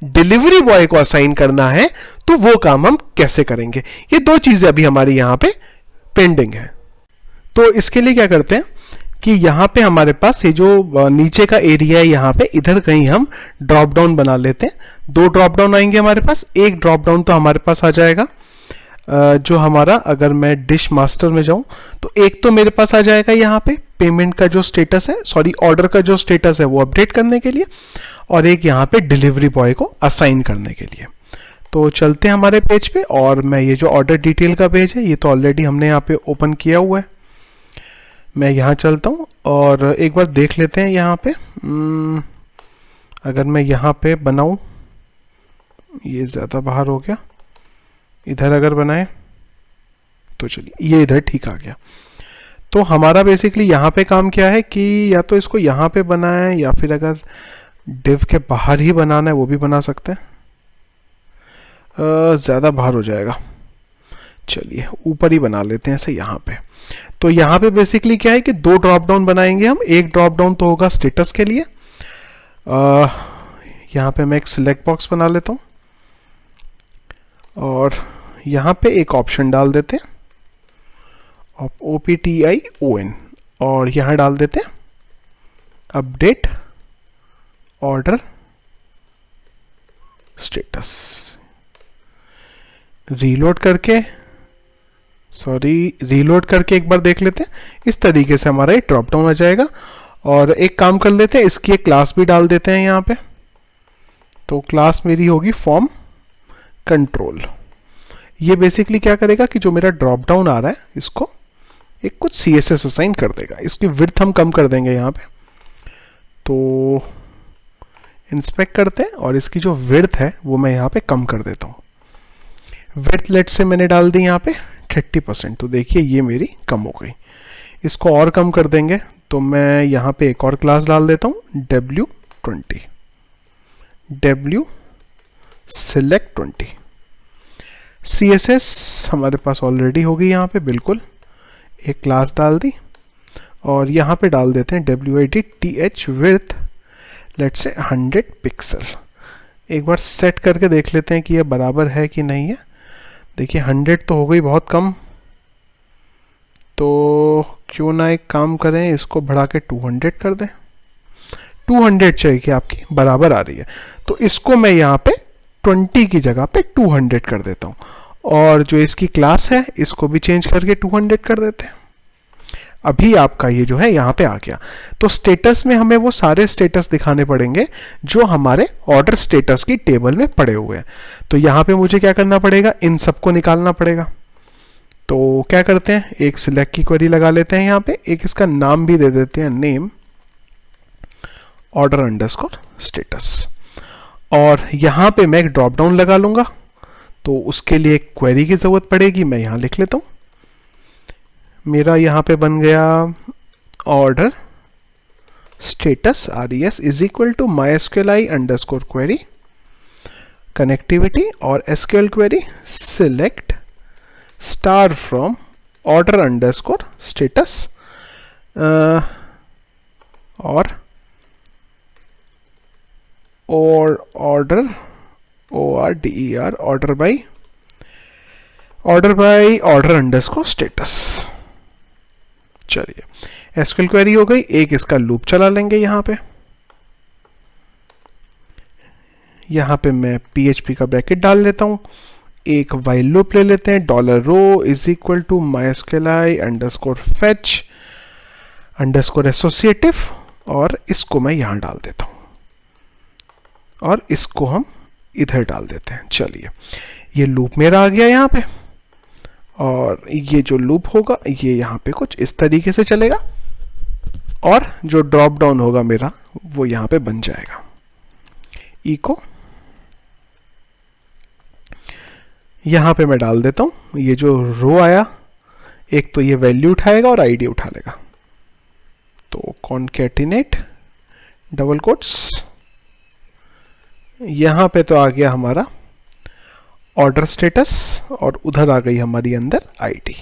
डिलीवरी बॉय को असाइन करना है तो वो काम हम कैसे करेंगे। ये 2 चीजें अभी हमारी यहां पे पेंडिंग है। तो इसके लिए क्या करते हैं कि यहां पे हमारे पास ये जो नीचे का एरिया है यहां पे इधर कहीं हम ड्रॉप डाउन बना लेते हैं। 2 ड्रॉप डाउन आएंगे हमारे पास। एक ड्रॉप डाउन तो हमारे पास आ जाएगा जो हमारा, अगर मैं डिश मास्टर में जाऊं तो एक तो मेरे पास आ जाएगा यहां पे पेमेंट का जो स्टेटस है, सॉरी ऑर्डर का जो स्टेटस है वो अपडेट करने के लिए, और एक यहां पे डिलीवरी बॉय को असाइन करने के लिए। तो चलते हैं हमारे पेज पे और मैं ये जो ऑर्डर डिटेल का पेज है ये तो ऑलरेडी हमने यहाँ पे ओपन किया हुआ है। मैं यहाँ चलता हूँ और एक बार देख लेते हैं यहाँ पे। अगर मैं यहाँ पे बनाऊँ, ये ज़्यादा बाहर हो गया, इधर अगर बनाए तो चलिए ये इधर ठीक आ गया। तो हमारा बेसिकली यहाँ पे काम क्या है कि या तो इसको यहाँ पे बनाएं या फिर अगर डिव के बाहर ही बनाना है वो भी बना सकते हैं। ज़्यादा बाहर हो जाएगा, चलिए ऊपर ही बना लेते हैं ऐसे यहाँ पे। तो यहाँ पे बेसिकली क्या है कि 2 ड्रॉप डाउन बनाएंगे हम। एक ड्रॉप डाउन तो होगा स्टेटस के लिए। यहाँ पे मैं एक सिलेक्ट बॉक्स बना लेता हूँ और यहाँ पे एक ऑप्शन डाल देते हैं OPTION और यहाँ डाल देते हैं अपडेट ऑर्डर स्टेटस। रीलोड करके एक बार देख लेते हैं। इस तरीके से हमारा ये ड्रॉप डाउन आ जाएगा। और एक काम कर लेते हैं, इसकी एक क्लास भी डाल देते हैं यहाँ पे। तो क्लास मेरी होगी फॉर्म कंट्रोल। ये बेसिकली क्या करेगा कि जो मेरा ड्रॉप डाउन आ रहा है इसको एक कुछ CSS असाइन कर देगा। इसकी विड्थ हम कम कर देंगे यहाँ पे। तो इंस्पेक्ट करते हैं और इसकी जो विड्थ है वो मैं यहाँ पे कम कर देता हूँ। विड्थ लेट से मैंने डाल दी यहाँ पे 30%। तो देखिए ये मेरी कम हो गई। इसको और कम कर देंगे तो मैं यहाँ पे एक और क्लास डाल देता हूँ W20 W select 20। CSS हमारे पास ऑलरेडी होगी यहाँ पे, बिल्कुल एक क्लास डाल दी और यहाँ पे डाल देते हैं WIDTH width लेट से 100 पिक्सल। एक बार सेट करके देख लेते हैं कि ये बराबर है कि नहीं है। देखिए 100 तो हो गई बहुत कम, तो क्यों ना एक काम करें, इसको बढ़ा के 200 कर दें। 200 चाहिए कि आपकी बराबर आ रही है, तो इसको मैं यहाँ पे 20 की जगह पे 200 कर देता हूँ, और जो इसकी क्लास है इसको भी चेंज करके 200 कर देते हैं। अभी आपका ये जो है यहाँ पे आ गया। तो स्टेटस में हमें वो सारे स्टेटस दिखाने पड़ेंगे जो हमारे ऑर्डर स्टेटस की टेबल में पड़े हुए हैं। तो यहाँ पे मुझे क्या करना पड़ेगा, इन सबको निकालना पड़ेगा। तो क्या करते हैं, एक सिलेक्ट की क्वेरी लगा लेते हैं यहाँ पे, एक इसका नाम भी दे देते हैं, नेम ऑर्डर अंडरस्कोर स्टेटस, और यहाँ पे मैं एक ड्रॉप डाउन लगा लूंगा। तो उसके लिए एक क्वेरी की जरूरत पड़ेगी, मैं यहाँ लिख लेता हूँ। मेरा यहाँ पे बन गया order status RES is equal to MySQLi underscore query connectivity, और SQL query select star from order underscore status और order ORDER order by order underscore status. चलिए SQL क्वेरी हो गई। एक इसका लूप चला लेंगे यहाँ पे। यहाँ पे मैं PHP का ब्रैकेट डाल लेता हूँ, एक वाइल लूप ले लेते हैं, $row is equal to MySQLi underscore fetch underscore associative, और इसको मैं यहाँ डाल देता हूँ और इसको हम इधर डाल देते हैं। चलिए ये लूप मेरा आ गया यहाँ पे, और ये जो लूप होगा ये यहाँ पे कुछ इस तरीके से चलेगा, और जो ड्रॉप डाउन होगा मेरा वो यहाँ पे बन जाएगा इको। यहाँ पे मैं डाल देता हूँ, ये जो रो आया, एक तो ये वैल्यू उठाएगा और आईडी उठा लेगा। तो कॉन्केटिनेट डबल कोट्स, यहाँ पे तो आ गया हमारा ऑर्डर स्टेटस, और उधर आ गई हमारी अंदर आईडी।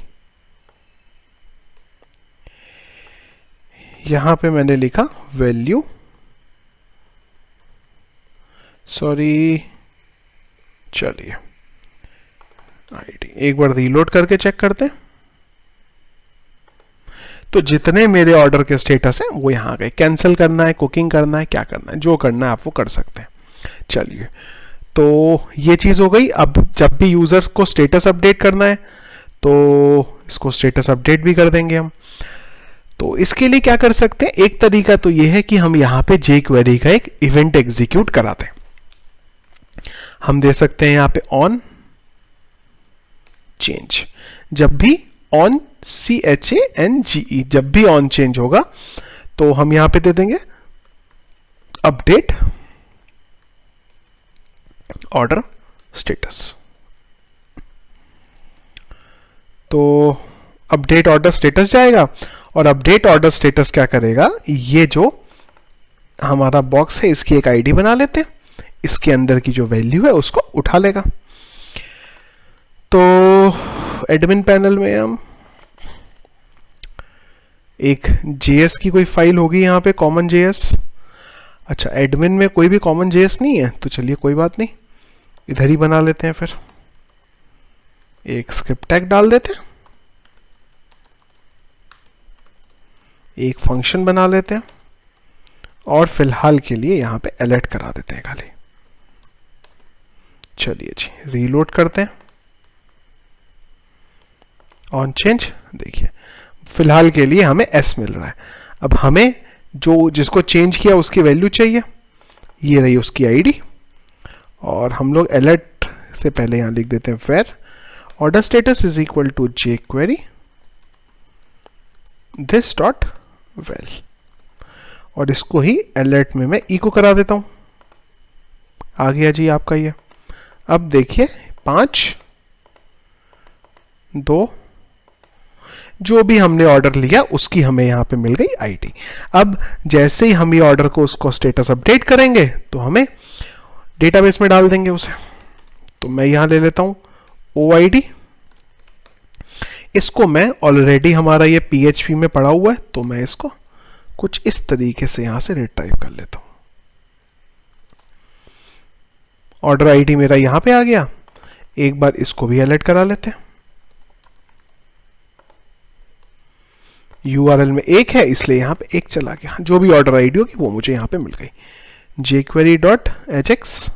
यहां पे मैंने लिखा वैल्यू, सॉरी, चलिए आईडी एक बार रीलोड करके चेक करते हैं। तो जितने मेरे ऑर्डर के स्टेटस हैं वो यहां आ गए। कैंसिल करना है, कुकिंग करना है, क्या करना है, जो करना है आप वो कर सकते हैं। चलिए तो ये चीज हो गई। अब जब भी यूजर को स्टेटस अपडेट करना है तो इसको स्टेटस अपडेट भी कर देंगे हम। तो इसके लिए क्या कर सकते हैं, एक तरीका तो ये है कि हम यहां पे jQuery का एक इवेंट एग्जीक्यूट कराते हैं। हम दे सकते हैं यहां पे ऑन चेंज, जब भी ऑन CHANGE, जब भी ऑन चेंज होगा तो हम यहां पे दे देंगे अपडेट ऑर्डर स्टेटस। तो अपडेट ऑर्डर स्टेटस जाएगा, और अपडेट ऑर्डर स्टेटस क्या करेगा, ये जो हमारा बॉक्स है इसकी एक आईडी बना लेते हैं, इसके अंदर की जो वैल्यू है उसको उठा लेगा। तो एडमिन पैनल में हम एक JS की कोई फाइल होगी यहाँ पे, कॉमन JS। अच्छा, एडमिन में कोई भी कॉमन JS नहीं है, तो चलिए कोई बात नहीं, इधर ही बना लेते हैं। फिर एक स्क्रिप्ट टैग डाल देते हैं, एक फंक्शन बना लेते हैं, और फिलहाल के लिए यहां पे अलर्ट करा देते हैं खाली। चलिए जी, रीलोड करते हैं, ऑन चेंज। देखिए फिलहाल के लिए हमें S मिल रहा है। अब हमें जो जिसको चेंज किया उसकी वैल्यू चाहिए, ये रही उसकी आईडी, और हम लोग अलर्ट से पहले यहां लिख देते हैं where order status is equal to jQuery this dot val, और इसको ही अलर्ट में मैं इको करा देता हूं। आ गया जी आपका ये। अब देखिए 5 2 जो भी हमने ऑर्डर लिया उसकी हमें यहां पे मिल गई आईडी। अब जैसे ही हम ये ऑर्डर को उसको स्टेटस अपडेट करेंगे तो हमें डेटाबेस में डाल देंगे उसे। तो मैं यहां ले लेता हूं OID, इसको मैं ऑलरेडी हमारा ये PHP में पड़ा हुआ है, तो मैं इसको कुछ इस तरीके से यहां से रिटाइप कर लेता हूं। ऑर्डर आईडी मेरा यहां पे आ गया। एक बार इसको भी अलर्ट करा लेते हैं। URL में 1 है इसलिए यहां पे 1 चला गया। जो भी ऑर्डर आईडी होगी वो मुझे यहां पे मिल गई, jQuery.ajax।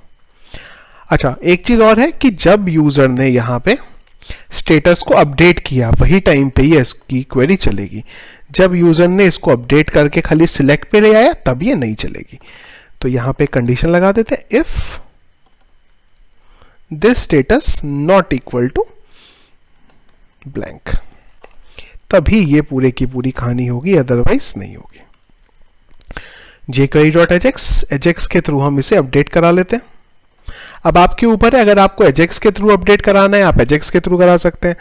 अच्छा, एक चीज और है कि जब यूजर ने यहाँ पे स्टेटस को अपडेट किया वही टाइम पे ही इसकी क्वेरी चलेगी। जब यूजर ने इसको अपडेट करके खाली सिलेक्ट पे ले आया तब ये नहीं चलेगी। तो यहां पे कंडीशन लगा देते हैं, if this status not equal to blank, तभी ये पूरे की पूरी कहानी होगी, अदरवाइज नहीं होगी। jQuery.ajax एजेक्स के थ्रू हम इसे अपडेट करा लेते हैं। अब आपके ऊपर है, अगर आपको एजेक्स के थ्रू अपडेट कराना है आप एजेक्स के थ्रू करा सकते हैं।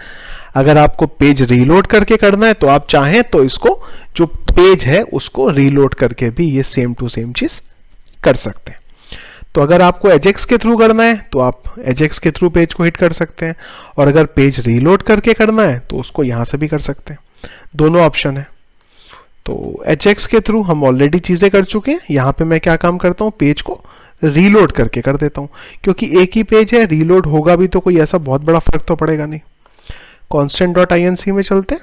अगर आपको पेज रीलोड करके करना है तो आप चाहें तो इसको जो पेज है उसको रीलोड करके भी ये सेम टू सेम चीज कर सकते हैं। तो अगर आपको एजेक्स के थ्रू करना है तो आप एजेक्स के थ्रू पेज को हिट कर सकते हैं, और अगर पेज रीलोड करके करना है तो उसको यहां से भी कर सकते हैं। दोनों ऑप्शन है। तो एजेक्स के थ्रू हम ऑलरेडी चीजें कर चुके हैं। यहां पे मैं क्या काम करता हूं, पेज को रीलोड करके कर देता हूं, क्योंकि एक ही पेज है, रीलोड होगा भी तो कोई ऐसा बहुत बड़ा फर्क तो पड़ेगा नहीं। constant.inc में चलते हैं,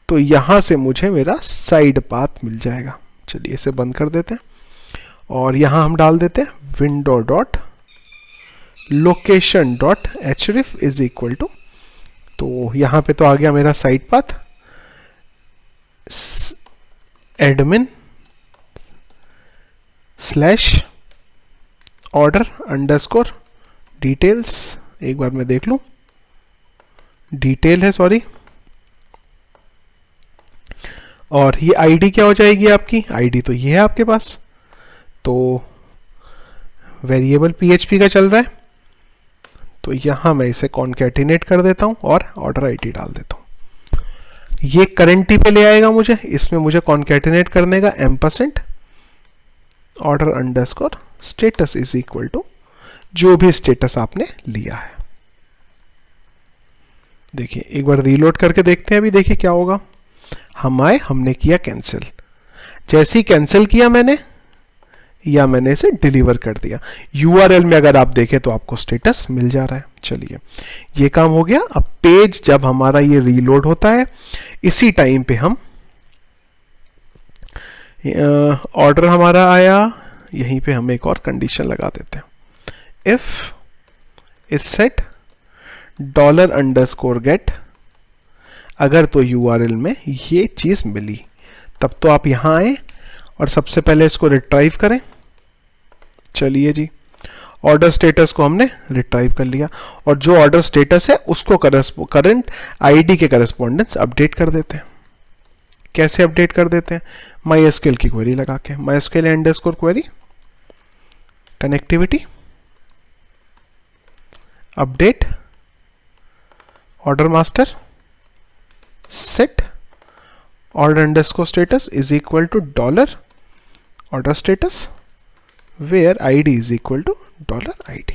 तो यहां से मुझे मेरा साइड पाथ मिल जाएगा। चलिए इसे बंद कर देते हैं, और यहां हम डाल देते हैं window.location.href इज इक्वल टू, तो यहां पे तो आ गया मेरा साइड पाथ admin /order_details। एक बार मैं देख लूं, डिटेल है, सॉरी। और ये आईडी क्या हो जाएगी आपकी, आईडी तो ये है आपके पास। तो वेरिएबल PHP का चल रहा है, तो यहां मैं इसे कॉन्कैटिनेट कर देता हूं और ऑर्डर आईडी डाल देता हूं। ये करेंटी पे ले आएगा मुझे, इसमें मुझे कॉन्कैटिनेट करने का $order_status इज इक्वल टू जो भी स्टेटस आपने लिया है। देखिए एक बार रीलोड करके देखते हैं, अभी देखिए क्या होगा। हम आए, हमने किया कैंसिल, जैसे ही कैंसिल किया मैंने इसे डिलीवर कर दिया। URL में अगर आप देखें तो आपको स्टेटस मिल जा रहा है। चलिए ये काम हो गया। अब पेज जब हमारा ये रीलोड होता है, इसी टाइम पे हम ऑर्डर हमारा आया, यहीं पे हम एक और कंडीशन लगा देते हैं, इफ इज सेट $_get, अगर तो URL में ये चीज मिली तब तो आप यहां आए और सबसे पहले इसको रिट्राइव करें। चलिए जी, ऑर्डर स्टेटस को हमने रिट्राइव कर लिया, और जो ऑर्डर स्टेटस है उसको करंट आईडी के करस्पॉन्डेंस अपडेट कर देते हैं। कैसे अपडेट कर देते हैं, MySQL की क्वेरी लगा के, MySQL_query connectivity update order master set order_status is equal to $order status where id is equal to $id।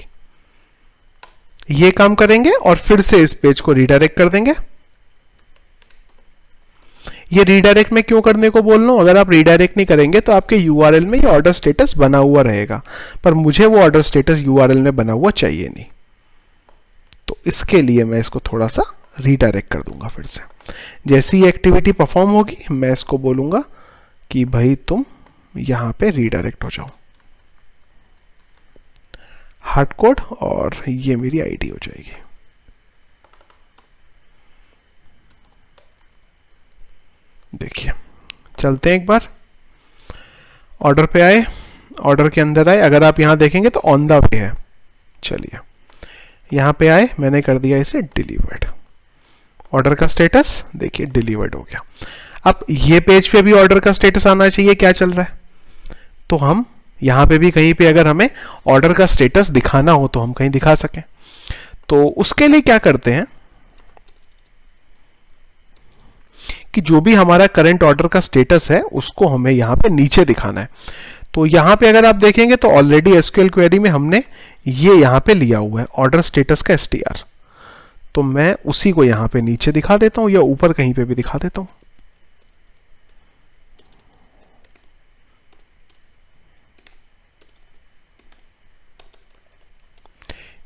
ये काम करेंगे और फिर से इस पेज को रीडायरेक्ट कर देंगे। ये रीडायरेक्ट में क्यों करने को बोल रहा हूं, अगर आप रीडायरेक्ट नहीं करेंगे तो आपके URL में ये ऑर्डर स्टेटस बना हुआ रहेगा, पर मुझे वो ऑर्डर स्टेटस URL में बना हुआ चाहिए नहीं। तो इसके लिए मैं इसको थोड़ा सा रीडायरेक्ट कर दूंगा। फिर से जैसी ये एक्टिविटी परफॉर्म होगी मैं इसको बोलूंगा कि भाई तुम यहां पे रीडायरेक्ट हो जाओ, हार्ड कोड, और ये मेरी आईडी हो जाएगी। देखिए चलते हैं एक बार, ऑर्डर पे आए, ऑर्डर के अंदर आए, अगर आप यहां देखेंगे तो ऑन द वे है। चलिए यहां पे आए, मैंने कर दिया इसे डिलीवर्ड, ऑर्डर का स्टेटस देखिए डिलीवर्ड हो गया। अब ये पेज पे भी ऑर्डर का स्टेटस आना चाहिए, क्या चल रहा है, तो हम यहां पे भी कहीं पे अगर हमें ऑर्डर का स्टेटस दिखाना हो तो हम कहीं दिखा सकें। तो उसके लिए क्या करते हैं कि जो भी हमारा करंट ऑर्डर का स्टेटस है उसको हमें यहां पे नीचे दिखाना है। तो यहां पे अगर आप देखेंगे तो ऑलरेडी SQL क्वेरी में हमने ये यहां पे लिया हुआ है ऑर्डर स्टेटस का str, तो मैं उसी को यहां पे नीचे दिखा देता हूं या ऊपर कहीं पे भी दिखा देता हूं।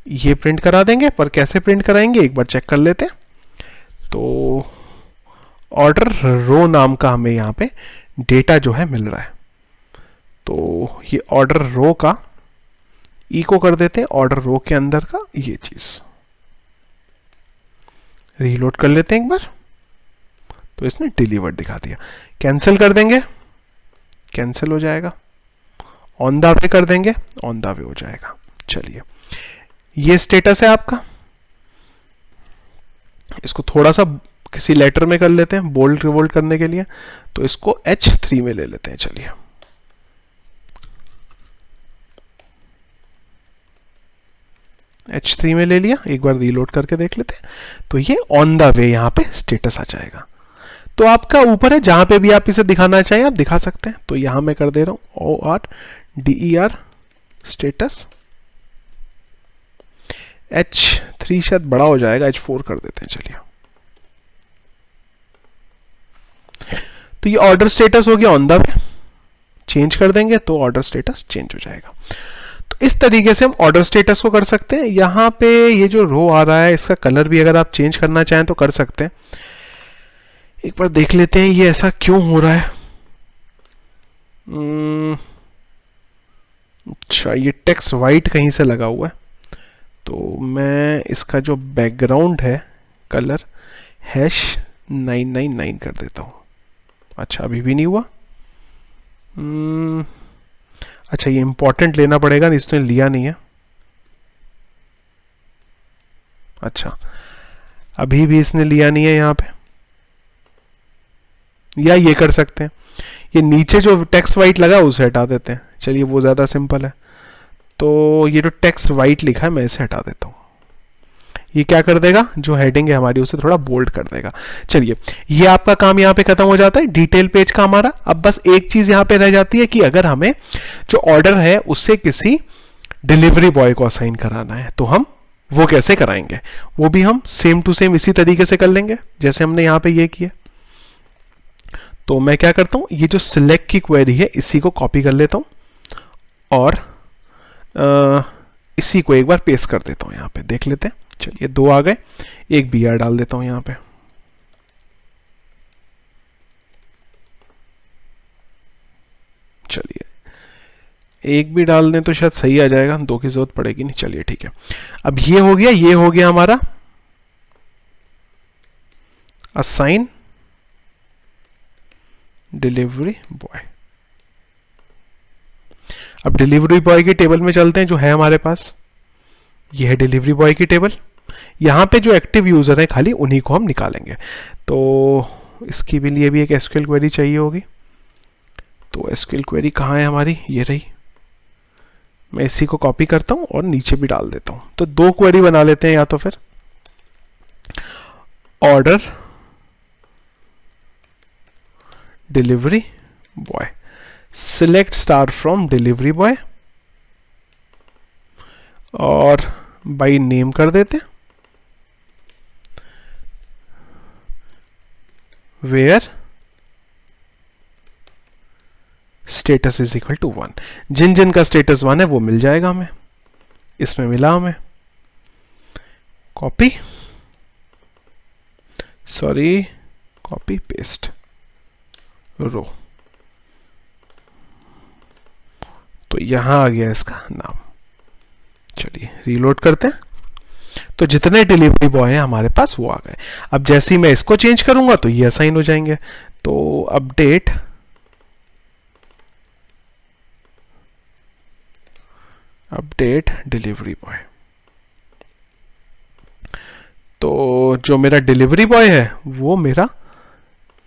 ये प्रिंट करा देंगे, पर कैसे प्रिंट कराएंगे एक बार चेक कर लेते हैं। तो ऑर्डर रो नाम का हमें यहां पे डेटा जो है मिल रहा है, तो ये ऑर्डर रो का ई को कर देते हैं ऑर्डर रो के अंदर का ये चीज, रीलोड कर लेते हैं एक बार, तो इसने डिलीवर्ड दिखा दिया। कैंसिल कर देंगे, कैंसिल हो जाएगा। ऑन द वे कर देंगे, ऑन द वे हो जाएगा। चलिए, ये स्टेटस है आपका। इसको थोड़ा सा किसी लेटर में कर लेते हैं बोल्ड रिवोल्ड करने के लिए, तो इसको H3 में ले लेते हैं। चलिए, H3 में ले लिया, एक बार रीलोड करके देख लेते हैं, तो ये ऑन द वे यहां पे स्टेटस आ जाएगा। तो आपका ऊपर है, जहां पे भी आप इसे दिखाना चाहें आप दिखा सकते हैं। तो यहां मैं कर दे रहा हूं ORDER स्टेटस। H3 शायद बड़ा हो जाएगा, H4 कर देते हैं। चलिए, तो ये ऑर्डर स्टेटस हो गया ऑन द वे। चेंज कर देंगे तो ऑर्डर स्टेटस चेंज हो जाएगा। तो इस तरीके से हम ऑर्डर स्टेटस को कर सकते हैं। यहां पे ये जो रो आ रहा है इसका कलर भी अगर आप चेंज करना चाहें तो कर सकते हैं। एक बार देख लेते हैं ये ऐसा क्यों हो रहा है। अच्छा, ये टेक्स्ट वाइट कहीं से लगा हुआ है, तो मैं इसका जो बैकग्राउंड है कलर #999 कर देता हूं। अच्छा, अभी भी नहीं हुआ। अच्छा, ये इंपॉर्टेंट लेना पड़ेगा, इसने लिया नहीं है। अच्छा, अभी भी इसने लिया नहीं है यहां पे, या ये कर सकते हैं, ये नीचे जो टेक्स्ट वाइट लगा उसे हटा देते हैं। चलिए, वो ज़्यादा सिंपल है। तो ये जो टेक्स्ट वाइट लिखा है मैं इसे हटा देता हूँ। ये क्या कर देगा, जो हेडिंग है हमारी उसे थोड़ा बोल्ड कर देगा। चलिए, ये आपका काम यहाँ पे खत्म हो जाता है, डिटेल पेज का हमारा। अब बस एक चीज़ यहाँ पे रह जाती है कि अगर हमें जो ऑर्डर है उससे किसी डिलीवरी बॉय को असाइन कराना है तो हम वो कैसे कराएंगे, वो भी हम सेम टू सेम इसी तरीके से कर लेंगे जैसे हमने यहाँ पे ये किया। तो मैं क्या करता हूं, ये जो सिलेक्ट की क्वेरी है इसी को कॉपी कर लेता हूं और इसी को एक बार पेस्ट कर देता हूं। यहां पे देख लेते हैं। चलिए, 2 आ गए, एक BR डाल देता हूं यहां पे। चलिए, एक भी डाल दें तो शायद सही आ जाएगा, 2 की जरूरत पड़ेगी नहीं। चलिए, ठीक है। अब ये हो गया, ये हो गया हमारा असाइन डिलीवरी बॉय। अब डिलीवरी बॉय की टेबल में चलते हैं जो है हमारे पास। ये है डिलीवरी बॉय की टेबल। यहां पे जो एक्टिव यूजर है खाली उन्हीं को हम निकालेंगे। तो इसकी भी लिए भी एक एसक्यूएल क्वेरी चाहिए होगी। तो एसक्यूएल क्वेरी कहाँ है हमारी, ये रही। मैं इसी को कॉपी करता हूं और नीचे भी डाल देता हूं। तो 2 क्वेरी बना लेते हैं, या तो फिर order delivery boy, select star from delivery boy और बाई नेम कर देते हैं, where status is equal to 1। जिन जिन का स्टेटस 1 है वो मिल जाएगा हमें, इसमें मिला हमें। कॉपी, सॉरी, कॉपी पेस्ट रो। तो यहां आ गया इसका नाम। चलिए, रीलोड करते हैं। तो जितने डिलीवरी बॉय हैं हमारे पास वो आ गए। अब जैसे ही मैं इसको चेंज करूंगा तो ये असाइन हो जाएंगे। तो अपडेट डिलीवरी बॉय। तो जो मेरा डिलीवरी बॉय है वो मेरा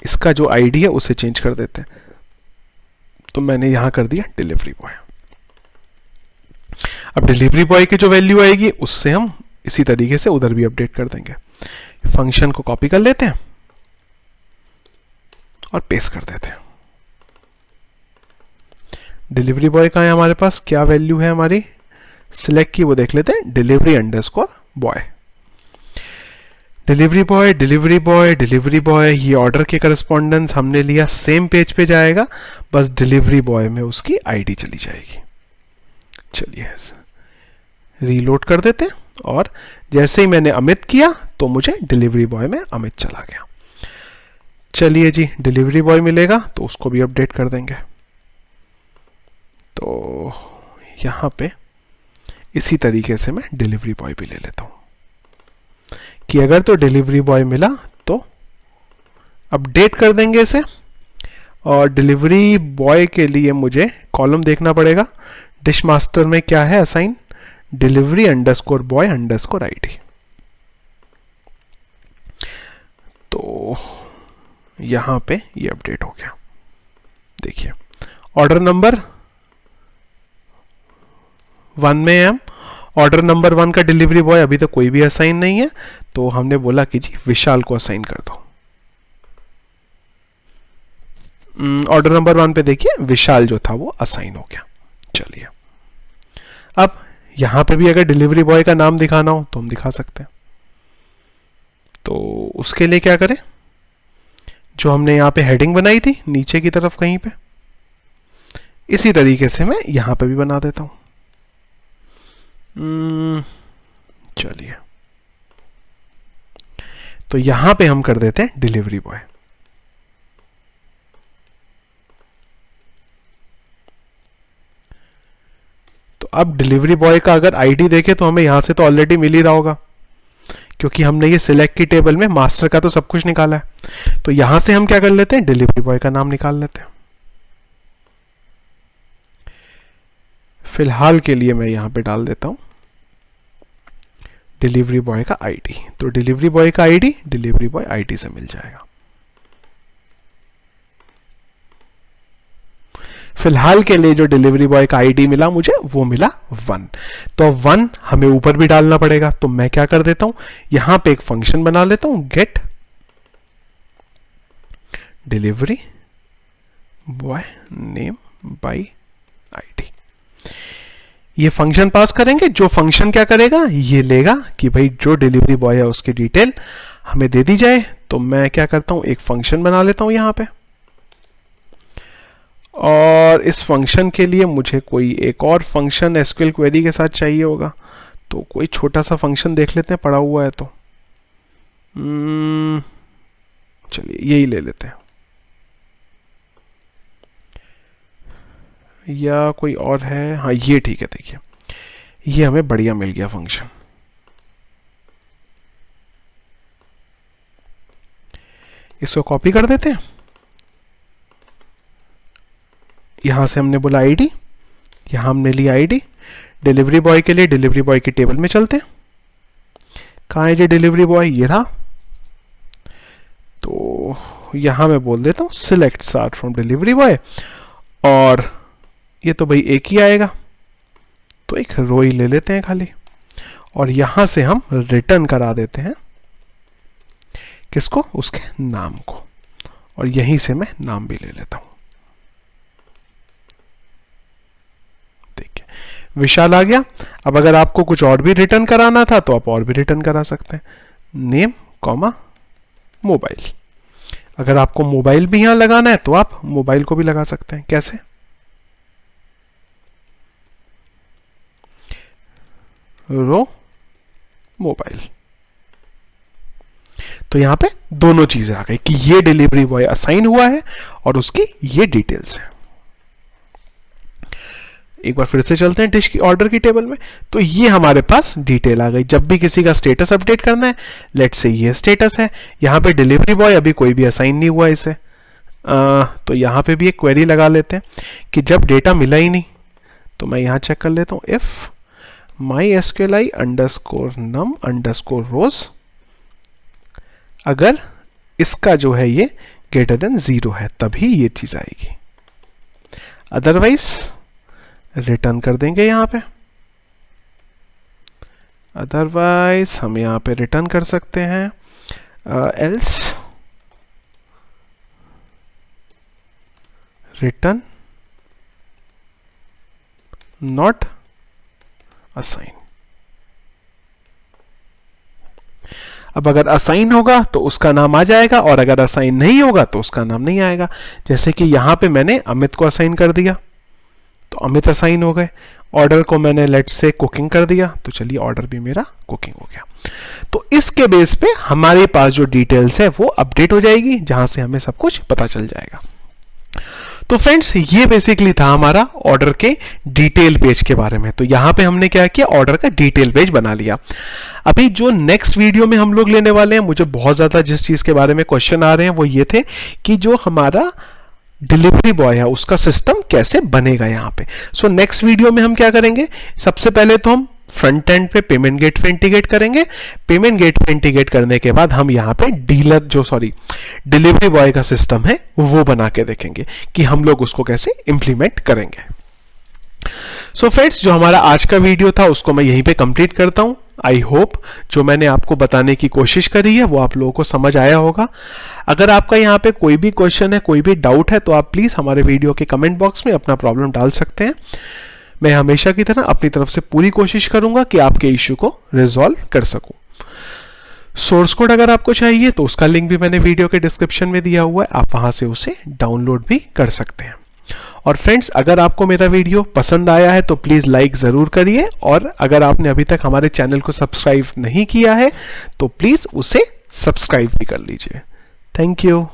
इसका जो आईडी है उसे चेंज कर देते हैं। तो मैंने यहां कर दिया डिलीवरी बॉय। अब डिलीवरी बॉय की जो वैल्यू आएगी उससे हम इसी तरीके से उधर भी अपडेट कर देंगे। फंक्शन को कॉपी कर लेते हैं और पेस्ट कर देते हैं। डिलीवरी बॉय का है हमारे पास, क्या वैल्यू है हमारी सिलेक्ट की वो देख लेते हैं, delivery underscore boy. Delivery boy delivery boy delivery boy, ये ऑर्डर के करस्पॉन्डेंस हमने लिया, सेम पेज पे जाएगा, बस डिलीवरी बॉय में उसकी आईडी चली जाएगी। चलिए, रीलोड कर देते हैं और जैसे ही मैंने अमित किया तो मुझे डिलीवरी बॉय में अमित चला गया। चलिए जी, डिलीवरी बॉय मिलेगा तो उसको भी अपडेट कर देंगे। तो यहां पे इसी तरीके से मैं डिलीवरी बॉय भी ले लेता हूं कि अगर तो डिलीवरी बॉय मिला तो अपडेट कर देंगे इसे, और डिलीवरी बॉय के लिए मुझे कॉलम देखना पड़ेगा डिश मास्टर में क्या है assign, delivery underscore boy underscore ID. तो यहां पे ये अपडेट हो गया। देखिए ऑर्डर नंबर 1 में हम ऑर्डर नंबर 1 का डिलीवरी बॉय अभी तक कोई भी असाइन नहीं है, तो हमने बोला कि जी विशाल को असाइन कर दो। ऑर्डर नंबर 1 पे देखिए विशाल जो था वो असाइन हो गया। चलिए अब यहां पे भी अगर डिलीवरी बॉय का नाम दिखाना हो तो हम दिखा सकते हैं। तो उसके लिए क्या करें, जो हमने यहां पे हेडिंग बनाई थी नीचे की तरफ कहीं पे, इसी तरीके से मैं यहां पे भी बना देता हूं। चलिए तो यहां पे हम कर देते हैं डिलीवरी बॉय। तो अब डिलीवरी बॉय का अगर आईडी देखें तो हमें यहां से तो ऑलरेडी मिल ही रहा होगा, क्योंकि हमने ये सिलेक्ट की टेबल में मास्टर का तो सब कुछ निकाला है। तो यहां से हम क्या कर लेते हैं, डिलीवरी बॉय का नाम निकाल लेते हैं। फिलहाल के लिए मैं यहां पे डाल देता हूं डिलीवरी बॉय का आईडी। तो डिलीवरी बॉय का आईडी डिलीवरी बॉय आईडी से मिल जाएगा। फिलहाल के लिए जो डिलीवरी बॉय का आईडी मिला मुझे वो मिला 1। तो 1 हमें ऊपर भी डालना पड़ेगा। तो मैं क्या कर देता हूं, यहां पे एक फंक्शन बना लेता हूं, get delivery boy name by ID. ये फंक्शन पास करेंगे। जो फंक्शन क्या करेगा, ये लेगा कि भाई जो डिलीवरी बॉय है उसकी डिटेल हमें दे दी जाए। तो मैं क्या करता हूं, एक फंक्शन बना लेता हूं यहां पे, और इस फंक्शन के लिए मुझे कोई एक और फंक्शन एसक्यूएल क्वेरी के साथ चाहिए होगा। तो कोई छोटा सा फंक्शन देख लेते हैं, पड़ा हुआ है तो चलिए यही ले लेते हैं, या कोई और है, हाँ ये ठीक है। देखिए ये हमें बढ़िया मिल गया फंक्शन। इसको कॉपी कर देते हैं। यहां से हमने बोला आईडी, यहां हमने लिया आईडी। डिलीवरी बॉय के लिए डिलीवरी बॉय की टेबल में चलते हैं। कहां है जो डिलीवरी बॉय, ये रहा। तो यहां मैं बोल देता हूं select start from delivery boy, और ये तो भाई एक ही आएगा, तो एक रो ही ले लेते हैं खाली, और यहां से हम रिटर्न करा देते हैं किसको, उसके नाम को, और यहीं से मैं नाम भी ले लेता हूं। देखिए विशाल आ गया। अब अगर आपको कुछ और भी रिटर्न कराना था तो आप और भी रिटर्न करा सकते हैं, नेम कॉमा मोबाइल। अगर आपको मोबाइल भी यहां लगाना है तो आप मोबाइल को भी लगा सकते हैं। कैसे, रो मोबाइल। तो यहां पे दोनों चीजें आ गई कि ये डिलीवरी बॉय असाइन हुआ है और उसकी ये डिटेल्स है। एक बार फिर से चलते हैं डिश की ऑर्डर की टेबल में। तो ये हमारे पास डिटेल आ गई। जब भी किसी का स्टेटस अपडेट करना है, लेट्स से ये स्टेटस है, यहां पे डिलीवरी बॉय अभी कोई भी असाइन नहीं हुआ इसे, तो यहां पे भी एक क्वेरी लगा लेते हैं कि जब डेटा मिला ही नहीं, तो मैं यहां चेक कर लेता हूं इफ MySQLi _num _ rows, अगर इसका जो है ये ग्रेटर देन 0 है तभी ये चीज आएगी, अदरवाइज रिटर्न कर देंगे यहां पे। अदरवाइज हम यहां पे रिटर्न कर सकते हैं एल्स रिटर्न नॉट असाइन। अब अगर असाइन होगा तो उसका नाम आ जाएगा, और अगर असाइन नहीं होगा तो उसका नाम नहीं आएगा। जैसे कि यहां पे मैंने अमित को असाइन कर दिया तो अमित असाइन हो गए। ऑर्डर को मैंने लेट्स से कुकिंग कर दिया, तो चलिए ऑर्डर भी मेरा कुकिंग हो गया। तो इसके बेस पे हमारे पास जो डिटेल्स है वो अपडेट हो जाएगी, जहां से हमें सब कुछ पता चल जाएगा। तो फ्रेंड्स ये बेसिकली था हमारा ऑर्डर के डिटेल पेज के बारे में। तो यहां पे हमने क्या किया, ऑर्डर का डिटेल पेज बना लिया। अभी जो नेक्स्ट वीडियो में हम लोग लेने वाले हैं, मुझे बहुत ज्यादा जिस चीज के बारे में क्वेश्चन आ रहे हैं वो ये थे कि जो हमारा डिलीवरी बॉय है उसका सिस्टम कैसे बनेगा यहाँ पे। सो नेक्स्ट वीडियो में हम क्या करेंगे, सबसे पहले तो हम फ्रंट एंड पे पेमेंट गेटवे इंटीग्रेट करेंगे। पेमेंट गेटवे इंटीग्रेट करने के बाद हम यहाँ पे डिलीवरी बॉय का सिस्टम है वो बना के देखेंगे कि हम लोग उसको कैसे इंप्लीमेंट करेंगे। सो फ्रेंड्स, जो हमारा आज का वीडियो था उसको मैं यहीं पे कंप्लीट करता हूं। आई होप जो मैंने आपको बताने की कोशिश करी है वो आप लोगों को समझ आया होगा। अगर आपका यहाँ पे कोई भी क्वेश्चन है, कोई भी डाउट है, तो आप प्लीज हमारे वीडियो के कमेंट बॉक्स में अपना प्रॉब्लम डाल सकते हैं। मैं हमेशा की तरह अपनी तरफ से पूरी कोशिश करूंगा कि आपके इश्यू को रिजॉल्व कर सकूं। सोर्स कोड अगर आपको चाहिए तो उसका लिंक भी मैंने वीडियो के डिस्क्रिप्शन में दिया हुआ है, आप वहां से उसे डाउनलोड भी कर सकते हैं। और फ्रेंड्स, अगर आपको मेरा वीडियो पसंद आया है तो प्लीज लाइक जरूर करिए, और अगर आपने अभी तक हमारे चैनल को सब्सक्राइब नहीं किया है तो प्लीज उसे सब्सक्राइब भी कर लीजिए। Thank you.